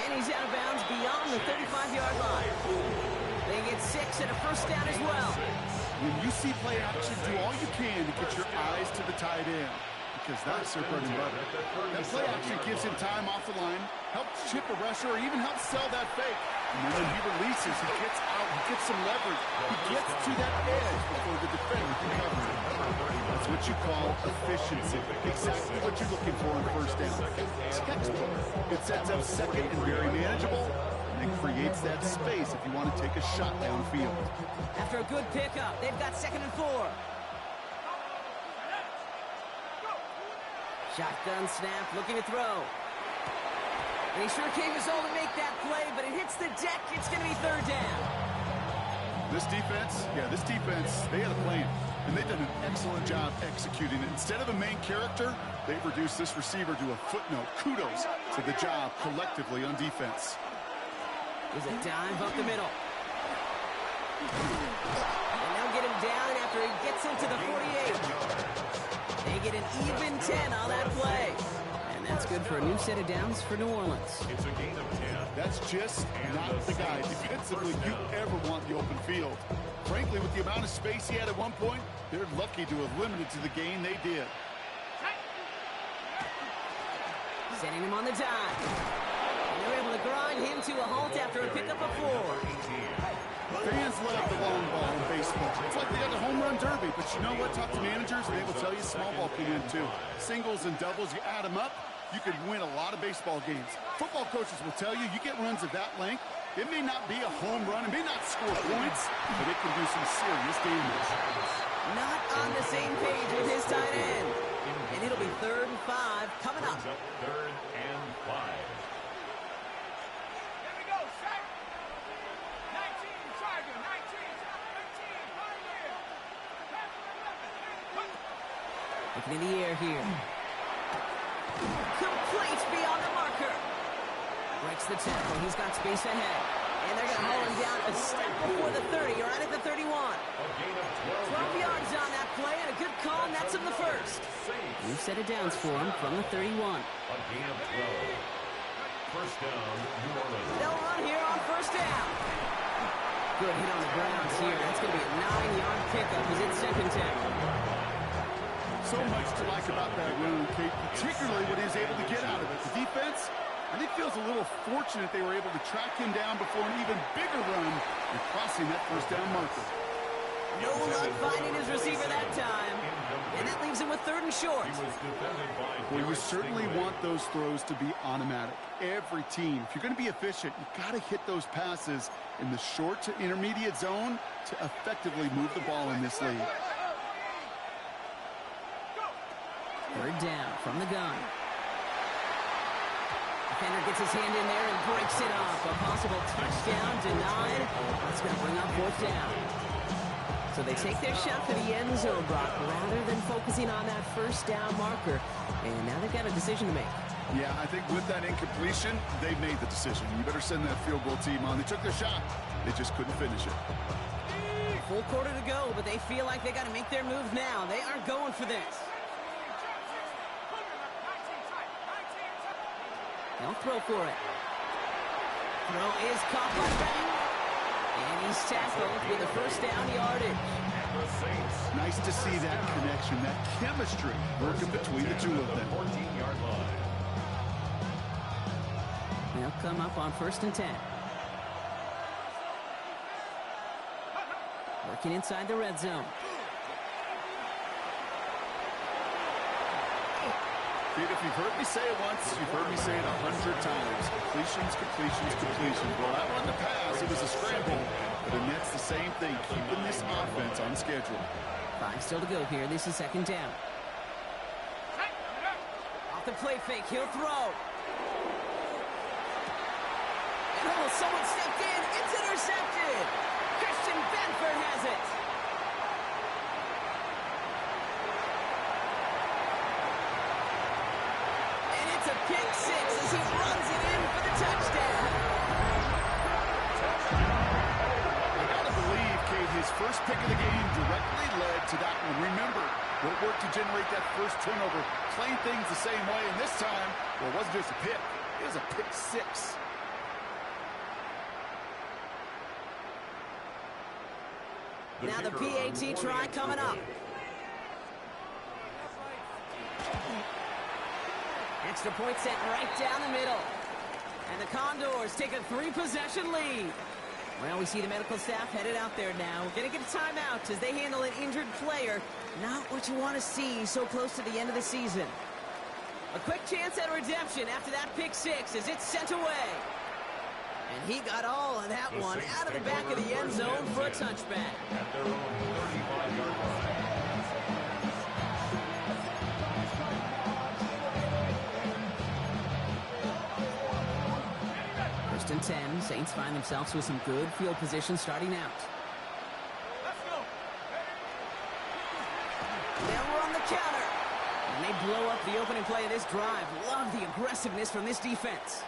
And he's out of bounds beyond the 35-yard line. They get 6 and a first down as well. When you see play action, do all you can to get your eyes to the tight end, because that's their bread and butter. That play action gives him time off the line, helps chip a rusher, or even helps sell that fake. And then when he releases, he gets out, he gets some leverage. He gets to that edge before the defender can cover him. That's what you call efficiency. Exactly what you're looking for in first down. Textbook. It sets up second and very manageable, and creates that space if you want to take a shot downfield. After a good pickup, they've got 2nd and 4. Shotgun snap, looking to throw. And he sure came his all to make that play, but it hits the deck. It's going to be 3rd down. This defense, they had a plan, and they've done an excellent job executing it. Instead of a main character, they've reduced this receiver to a footnote. Kudos to the job collectively on defense. There's a dive up the middle. And they'll get him down after he gets into the 48. They get an even 10 on that play. And that's good for a new set of downs for New Orleans. It's a gain of 10. That's just not the guy defensively you ever want the open field. Frankly, with the amount of space he had at one point, they're lucky to have limited to the gain they did. Sending him on the dive. And they're able to grind him to a halt after a pickup of 4. Fans let up the long ball in baseball. It's like they got the home run derby, but you know what? Talk to managers, and they will tell you small ball can win too. Singles and doubles, you add them up, you could win a lot of baseball games. Football coaches will tell you get runs of that length. It may not be a home run, it may not score points, but it can do some serious damage. Not on the same page with his tight end. And it'll be 3rd and 5 coming up. 3rd and 5. Looking in the air here. Complete beyond the marker. Breaks the tackle. He's got space ahead. And they're going to haul him down a step before the 30. You're right at the 31. 12 yards on that play, and a good call nets him the first. New set of downs for him from the 31. A gain of 12. First down, New Orleans. Still on here on first down. Good hit on the ground here. That's going to be a 9-yard pickup as it's 2nd down. So much to like about that run, Kate, particularly what he was able to get out of it. The defense, I think, feels a little fortunate they were able to track him down before an even bigger run and crossing that first down marker. No luck finding his receiver that time. And that leaves him with 3rd and short. Well, you certainly want those throws to be automatic. Every team, if you're going to be efficient, you got to hit those passes in the short to intermediate zone to effectively move the ball in this league. 3rd down from the gun. Defender gets his hand in there and breaks it off. A possible touchdown denied. That's going to bring up 4th down. So they take their shot for the end zone, Brock, rather than focusing on that first down marker. And now they've got a decision to make. Yeah, I think with that incompletion, they made the decision. You better send that field goal team on. They took their shot. They just couldn't finish it. Full quarter to go, but they feel like they got to make their move now. They aren't going for this. They'll throw for it. Throw is caught by Bang. And he's tackled with a first down yardage. Nice to see that connection, that chemistry working between the two of them. 14-yard line. They'll come up on 1st and 10. Working inside the red zone. Kid, if you've heard me say it once, you've heard me say it 100 times. Completions, completions, completions. Well, that one in the past, it was a scramble. But the Nets, the same thing, keeping this offense on schedule. 5 still to go here. This is second down. Off the play fake, he'll throw. And someone stepped in. It's intercepted. Christian Benford has it. And it's a pick 6 as he runs it in for the touchdown. I gotta believe, Kate, his first pick of the game directly led to that one. Remember, what worked to generate that first turnover, playing things the same way, and this time, well, it wasn't just a pick, it was a pick 6. Now the PAT try coming up. Extra point set right down the middle. And the Condors take a 3-possession lead. Well, we see the medical staff headed out there now. We're going to get a timeout as they handle an injured player. Not what you want to see so close to the end of the season. A quick chance at redemption after that pick 6 as it's sent away. And he got all of that one out of the back of the end zone for a touchback. At their own 35-yard line. First and 10, Saints find themselves with some good field position starting out. Now we're on the counter. And they blow up the opening play of this drive. Love the aggressiveness from this defense.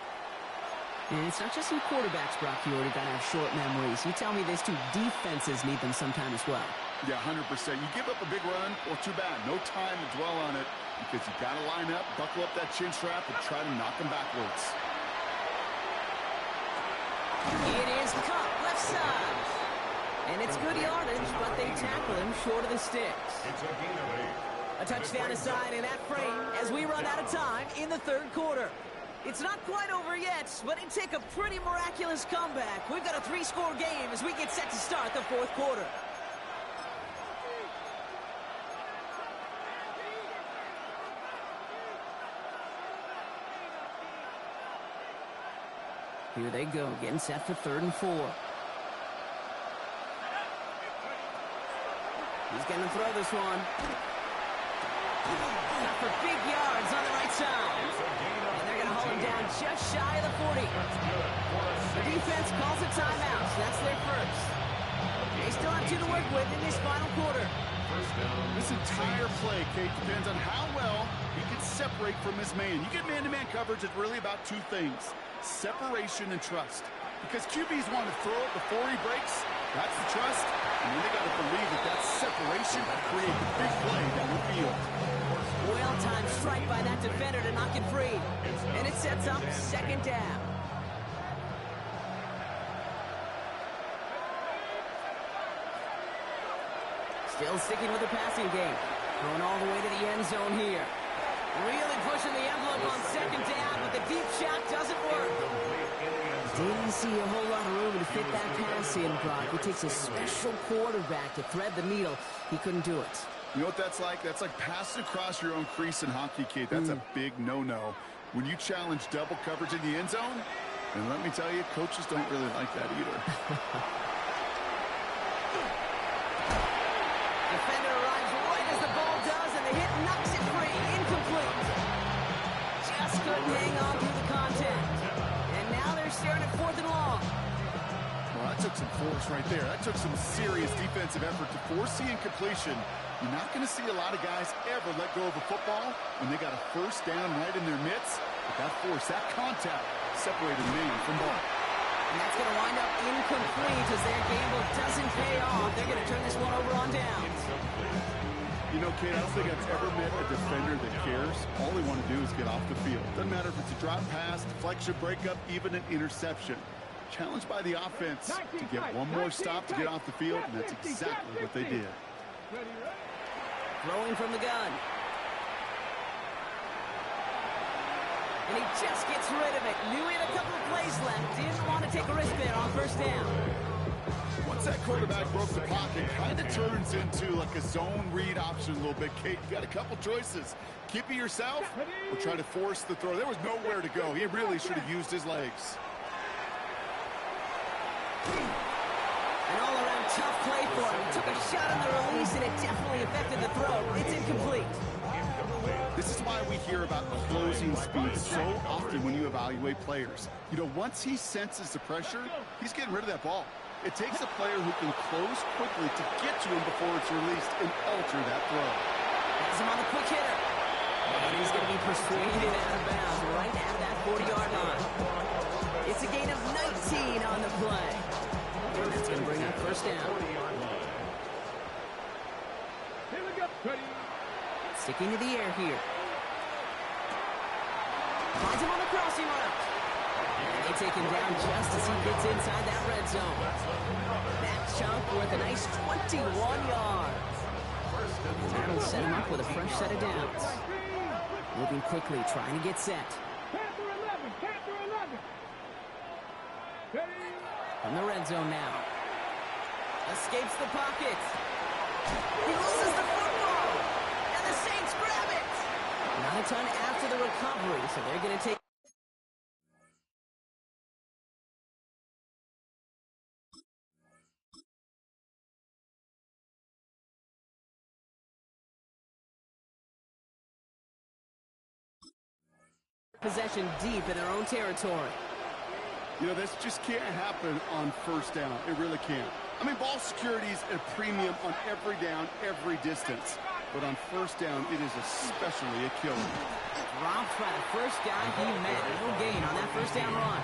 And it's not just some quarterbacks, Brock, you already got to have short memories. You tell me these two defenses need them sometime as well. Yeah, 100%. You give up a big run, well, too bad. No time to dwell on it because you got to line up, buckle up that chin strap, and try to knock them backwards. It is Cup, left side. And it's good yardage, but they tackle him short of the sticks. It's a gain of 8. A touchdown aside in that frame as we run out of time in the third quarter. It's not quite over yet, but it'd take a pretty miraculous comeback. We've got a 3-score game as we get set to start the fourth quarter. Here they go, getting set for 3rd and 4. He's going to throw this one. Got for big yards on the right side. And they're going to haul him down just shy of the 40. The defense calls a timeout, so that's their first. They still have 2 to work with in this final quarter. This entire play, Kate, depends on how well he can separate from his man. You get man-to-man coverage, it's really about 2 things. Separation and trust. Because QBs want to throw it before he breaks. That's the trust. And then they got to believe that that separation will create a big play down the field. Well-timed strike by that defender to knock it free. And it sets up 2nd down. Still sticking with the passing game. Going all the way to the end zone here. Really pushing the envelope on 2nd down, but the deep shot doesn't work. Didn't see a whole lot of room to fit that pass in, Brock. It takes a special quarterback to thread the needle. He couldn't do it. You know what that's like? That's like passing across your own crease in hockey, Kate. That's a big no-no. When you challenge double coverage in the end zone, and let me tell you, coaches don't really like that either. Defender arrives right as the ball does, and the hit knocks it free. Incomplete. Just couldn't hang on through the contact. And now they're staring at 4th and long. Well, that took some force right there. That took some serious defensive effort to force the incompletion. You're not going to see a lot of guys ever let go of a football when they got a 1st down right in their midst. But that force, that contact, separated man from ball. And that's going to wind up incomplete as their gamble doesn't pay off. They're going to turn this one over on downs. You know, Kate, I don't think I've ever met a defender that cares. All they want to do is get off the field. Doesn't matter if it's a drop pass, deflection, breakup, even an interception. Challenged by the offense to get one more stop to get off the field, and that's exactly what they did. Throwing from the gun. And he just gets rid of it. Knew he had a couple of plays left. Didn't want to take a risk there on 1st down. Once that quarterback broke the pocket, kind of turns into like a zone read option a little bit. Kate, you got a couple choices. Keep it yourself or try to force the throw. There was nowhere to go. He really should have used his legs. An all-around tough play for him. He took a shot on the release, and it definitely affected the throw. It's incomplete. This is why we hear about closing speed so often when you evaluate players. You know, once he senses the pressure, he's getting rid of that ball. It takes a player who can close quickly to get to him before it's released and alter that throw. Has him on the quick hitter. And he's going to be persuaded out of bounds right at that 40-yard line. It's a gain of 19 on the play. And that's going to bring up first down. Here we go. Ready. Sticking to the air here. Finds him on the crossing route. And they take him down just as he gets inside that red zone. That chunk worth a nice 21 yards. And that'll set him up with a fresh set of downs. Moving quickly, trying to get set. Panther 11. Panther 11. Ready. From the red zone now. Escapes the pocket. He loses the football. And the Saints grab it. Not a ton after the recovery, so they're going to take... possession deep in their own territory. You know, this just can't happen on first down. It really can't. I mean, ball security is a premium on every down, every distance. But on first down, it is especially a killer. Dropped by the first guy he met. No gain on that first down run.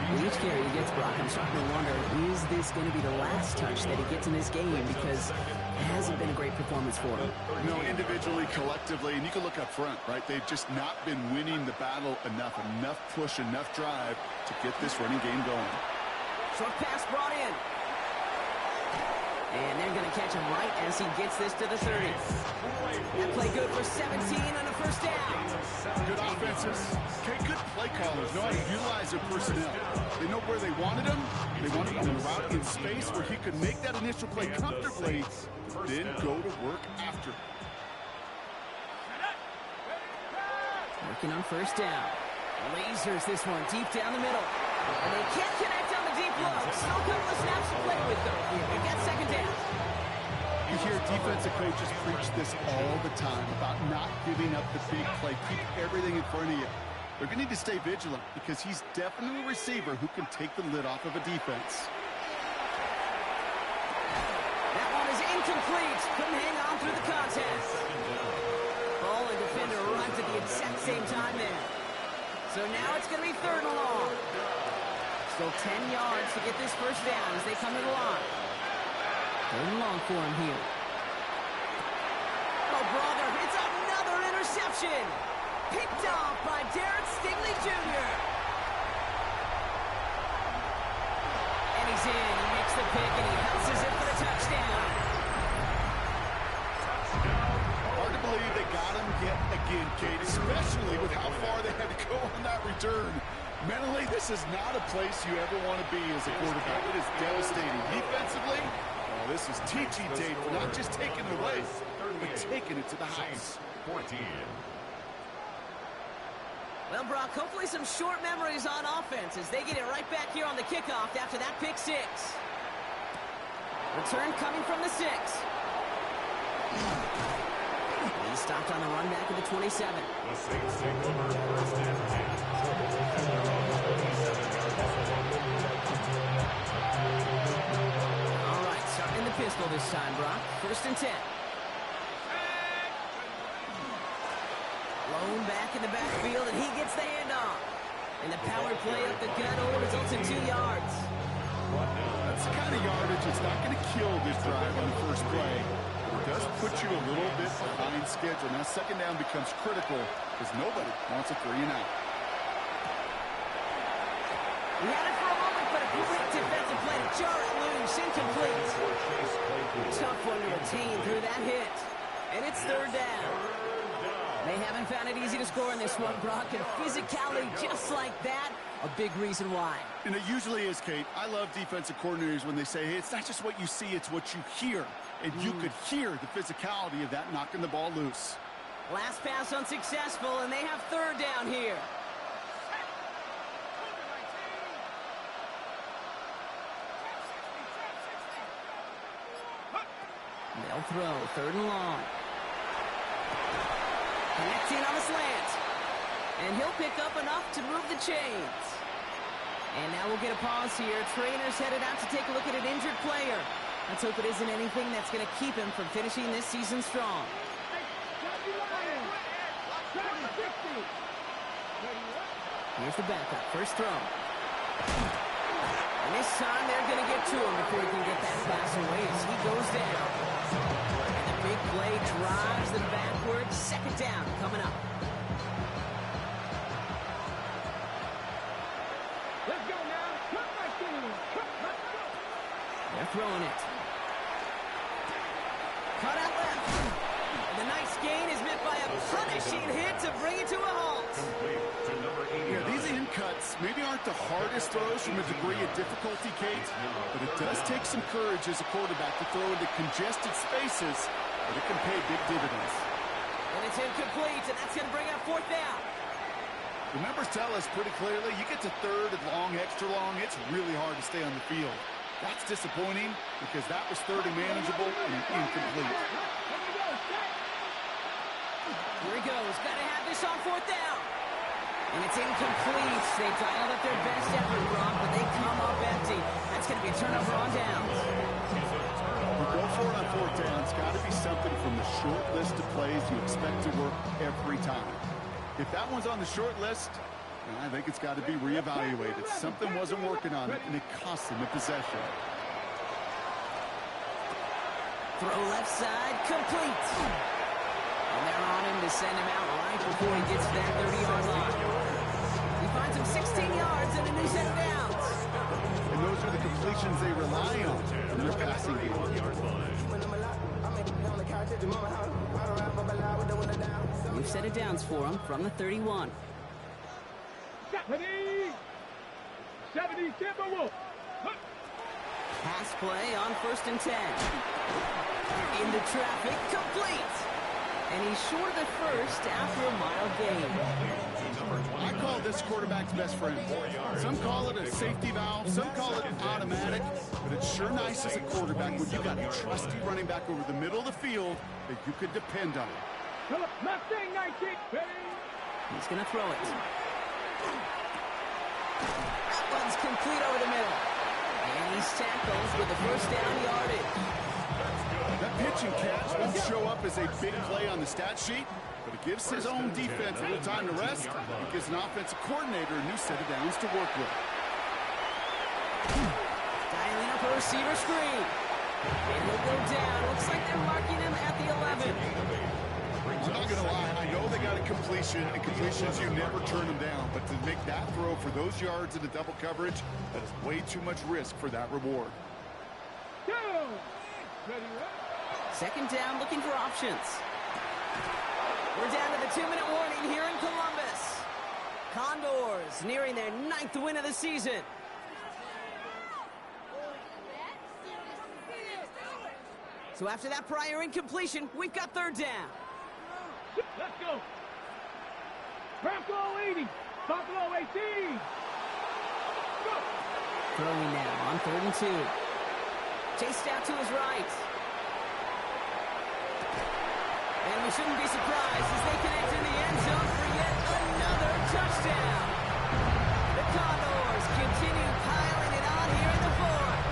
With each carry he gets, Brock, I'm starting to wonder, is this going to be the last touch that he gets in this game? Because it hasn't been a great performance for him. You know, individually, collectively, and you can look up front, right? They've just not been winning the battle enough push, enough drive to get this running game going. Short pass brought in. And they're going to catch him right as he gets this to the 30. That play good for 17 on a first down. Good offenses. Okay, good play callers know how to utilize their personnel. They know where they wanted him. They wanted him on the route in space where he could make that initial play comfortably, then go to work after. Working on first down. Lasers this one deep down the middle. And they can't connect on the deep look. Still a couple of snaps to play with, though. They get second down. You hear defensive coaches preach this all the time about not giving up the big play. Keep everything in front of you. They're going to need to stay vigilant because he's definitely a receiver who can take the lid off of a defense. That one is incomplete. Couldn't hang on through the contest. Ball and defender arrived at the exact same time there. So now it's going to be third and long. Still 10 yards to get this first down as they come to the line. Third and long for him here. Oh, brother, it's another interception. Picked off by Derek Stingley Jr. And he's in. He makes the pick, and he bounces it for the touchdown. Hard to believe they got him yet again, Kate, especially with how far they had to go on that return. Mentally, this is not a place you ever want to be as a quarterback. It is devastating. Defensively, this is teaching Dave, not just taking it away, but taking it to the house. 14. Well, Brock, hopefully some short memories on offense as they get it right back here on the kickoff after that pick six. Return coming from the 6. He stopped on the run back at the 27. The Saints take over first and 10. All right, starting in the pistol this time, Brock. First and 10. Blown back in the backfield, and he gets the handoff. And the power play up the gut only results in 2 yards. That's the kind of yardage that's not going to kill this drive on the first play. It does put you a little bit behind schedule. Now second down becomes critical because nobody wants a 3 and out. He had it for a moment, but a quick defensive play to jar it loose, incomplete. Tough one to retain through that hit. And it's third down. They haven't found it easy to score in this one, Brock, and physicality just like that, a big reason why. And it usually is, Kate. I love defensive coordinators when they say, hey, it's not just what you see, it's what you hear. And you could hear the physicality of that knocking the ball loose. Last pass unsuccessful, and they have third down here. They'll throw, third and long. Connecting on the slant. And he'll pick up enough to move the chains. And now we'll get a pause here. Trainer's headed out to take a look at an injured player. Let's hope it isn't anything that's going to keep him from finishing this season strong. Here's the backup, first throw. And this time they're going to get to him before he can get that pass away as he goes down. And the big play drives them backwards. Second down coming up. Let's go now. Cut my team. They're throwing it. Cut out left. And the nice gain is met by a punishing hit to bring it to a halt. Yeah, these in cuts maybe aren't the hardest throws from a degree of difficulty, Kate, but it does take some courage as a quarterback to throw into congested spaces, but it can pay big dividends. And it's incomplete, and that's going to bring up fourth down. The numbers tell us pretty clearly, you get to third and long, extra long, it's really hard to stay on the field. That's disappointing because that was third and manageable and incomplete. Here he goes. Got to have this on fourth down. And it's incomplete. They dialed up their best effort, Brock, but they come up empty. That's going to be a turnover on downs. You go for it on fourth down. It's got to be something from the short list of plays you expect to work every time. If that one's on the short list, I think it's got to be reevaluated. Something wasn't working on it, and it cost them a possession. Throw left side, complete. And they're on him to send him out right before he gets to that 30-yard line. He finds him 16 yards and a new set of downs. And those are the completions they rely on in their passing game. New set of downs for him from the 31. 70 Timberwolves. Pass play on first and 10. Into traffic, complete. And he's short of the first after a mile gain. I call this quarterback's best friend. Some call it a safety valve, some call it automatic, but it's sure nice as a quarterback when you got a trusty running back over the middle of the field that you could depend on. Mustang 19. He's going to throw it. That one's complete over the middle. And he's tackled with the first down yardage. That pitch and catch won't show up as a big play on the stat sheet, but it gives his own defense a little time to rest. It gives an offensive coordinator a new set of downs to work with. Dialing up a receiver screen. And he'll go down. Looks like they're marking him at the 11. I'm not going to lie. I know they got a completion, and completions, you never turn them down. But to make that throw for those yards in the double coverage, that is way too much risk for that reward. Second down, looking for options. We're down to the 2-minute warning here in Columbus. Condors nearing their 9th win of the season. So after that prior incompletion, we've got third down. Let's go. Buffalo 80. Buffalo 18. Go. Throwing now on 3rd and 2. Chased out to his right. And we shouldn't be surprised as they connect in the end zone for yet another touchdown. The Condors continue piling it on here in the fourth.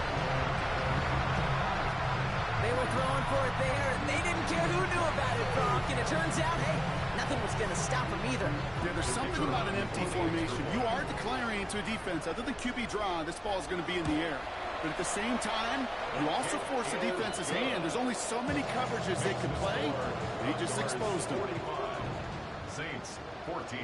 They were throwing for it there, and they didn't care who knew about it, Brock. And it turns out, hey, nothing was going to stop them either. Yeah, there's something about an empty formation. You are declaring to a defense, other than QB draw, this ball is going to be in the air. But at the same time, you also force the defense's hand. There's only so many coverages they can play. They just exposed them. Saints 14.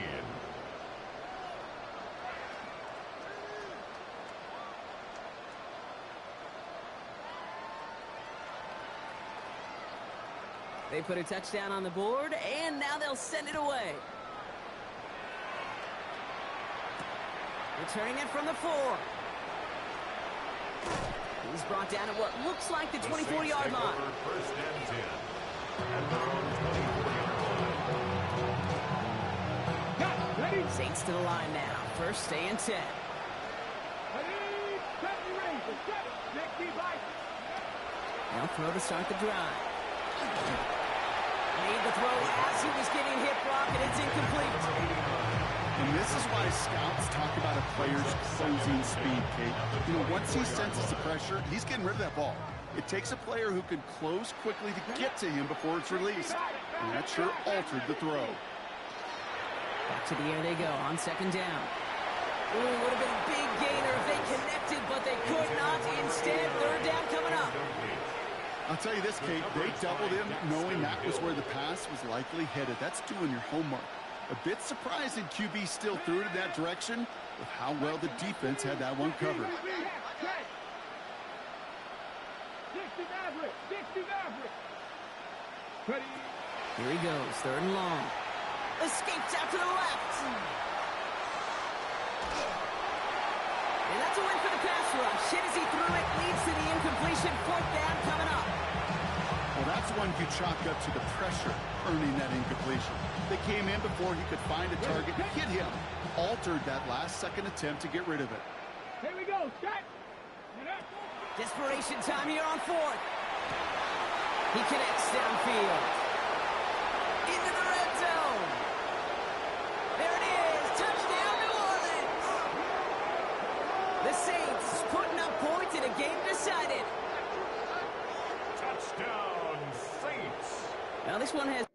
They put a touchdown on the board, and now they'll send it away. Returning it from the 4. He's brought down at what looks like the 24-yard line. First and 10. And now 24-yard line. Saints to the line now. First and 10. They'll throw to start the drive. Made the throw as he was getting hip block, and it's incomplete. And this is why scouts talk about a player's closing speed, Kate. You know, once he senses the pressure, he's getting rid of that ball. It takes a player who can close quickly to get to him before it's released. And that sure altered the throw. Back to the air they go on second down. Ooh, would have been a big gainer if they connected, but they could not. Instead, third down coming up. I'll tell you this, Kate, they doubled him knowing that was where the pass was likely headed. That's doing your homework. A bit surprising QB still threw it in that direction with how well the defense had that one covered. Here he goes, third and long. Escapes out to the left. And that's a win for the pass rush. Hit as he threw it, leads to the incompletion. Fourth down coming up. Well, that's one you chalk up to the pressure earning that incompletion. They came in before he could find a target, hit him, altered that last-second attempt to get rid of it. Here we go, set. Desperation time here on fourth. He connects downfield. Into the red zone. There it is. Touchdown, New Orleans. The Saints putting up points in a game decided. Touchdown, Saints. Now this one has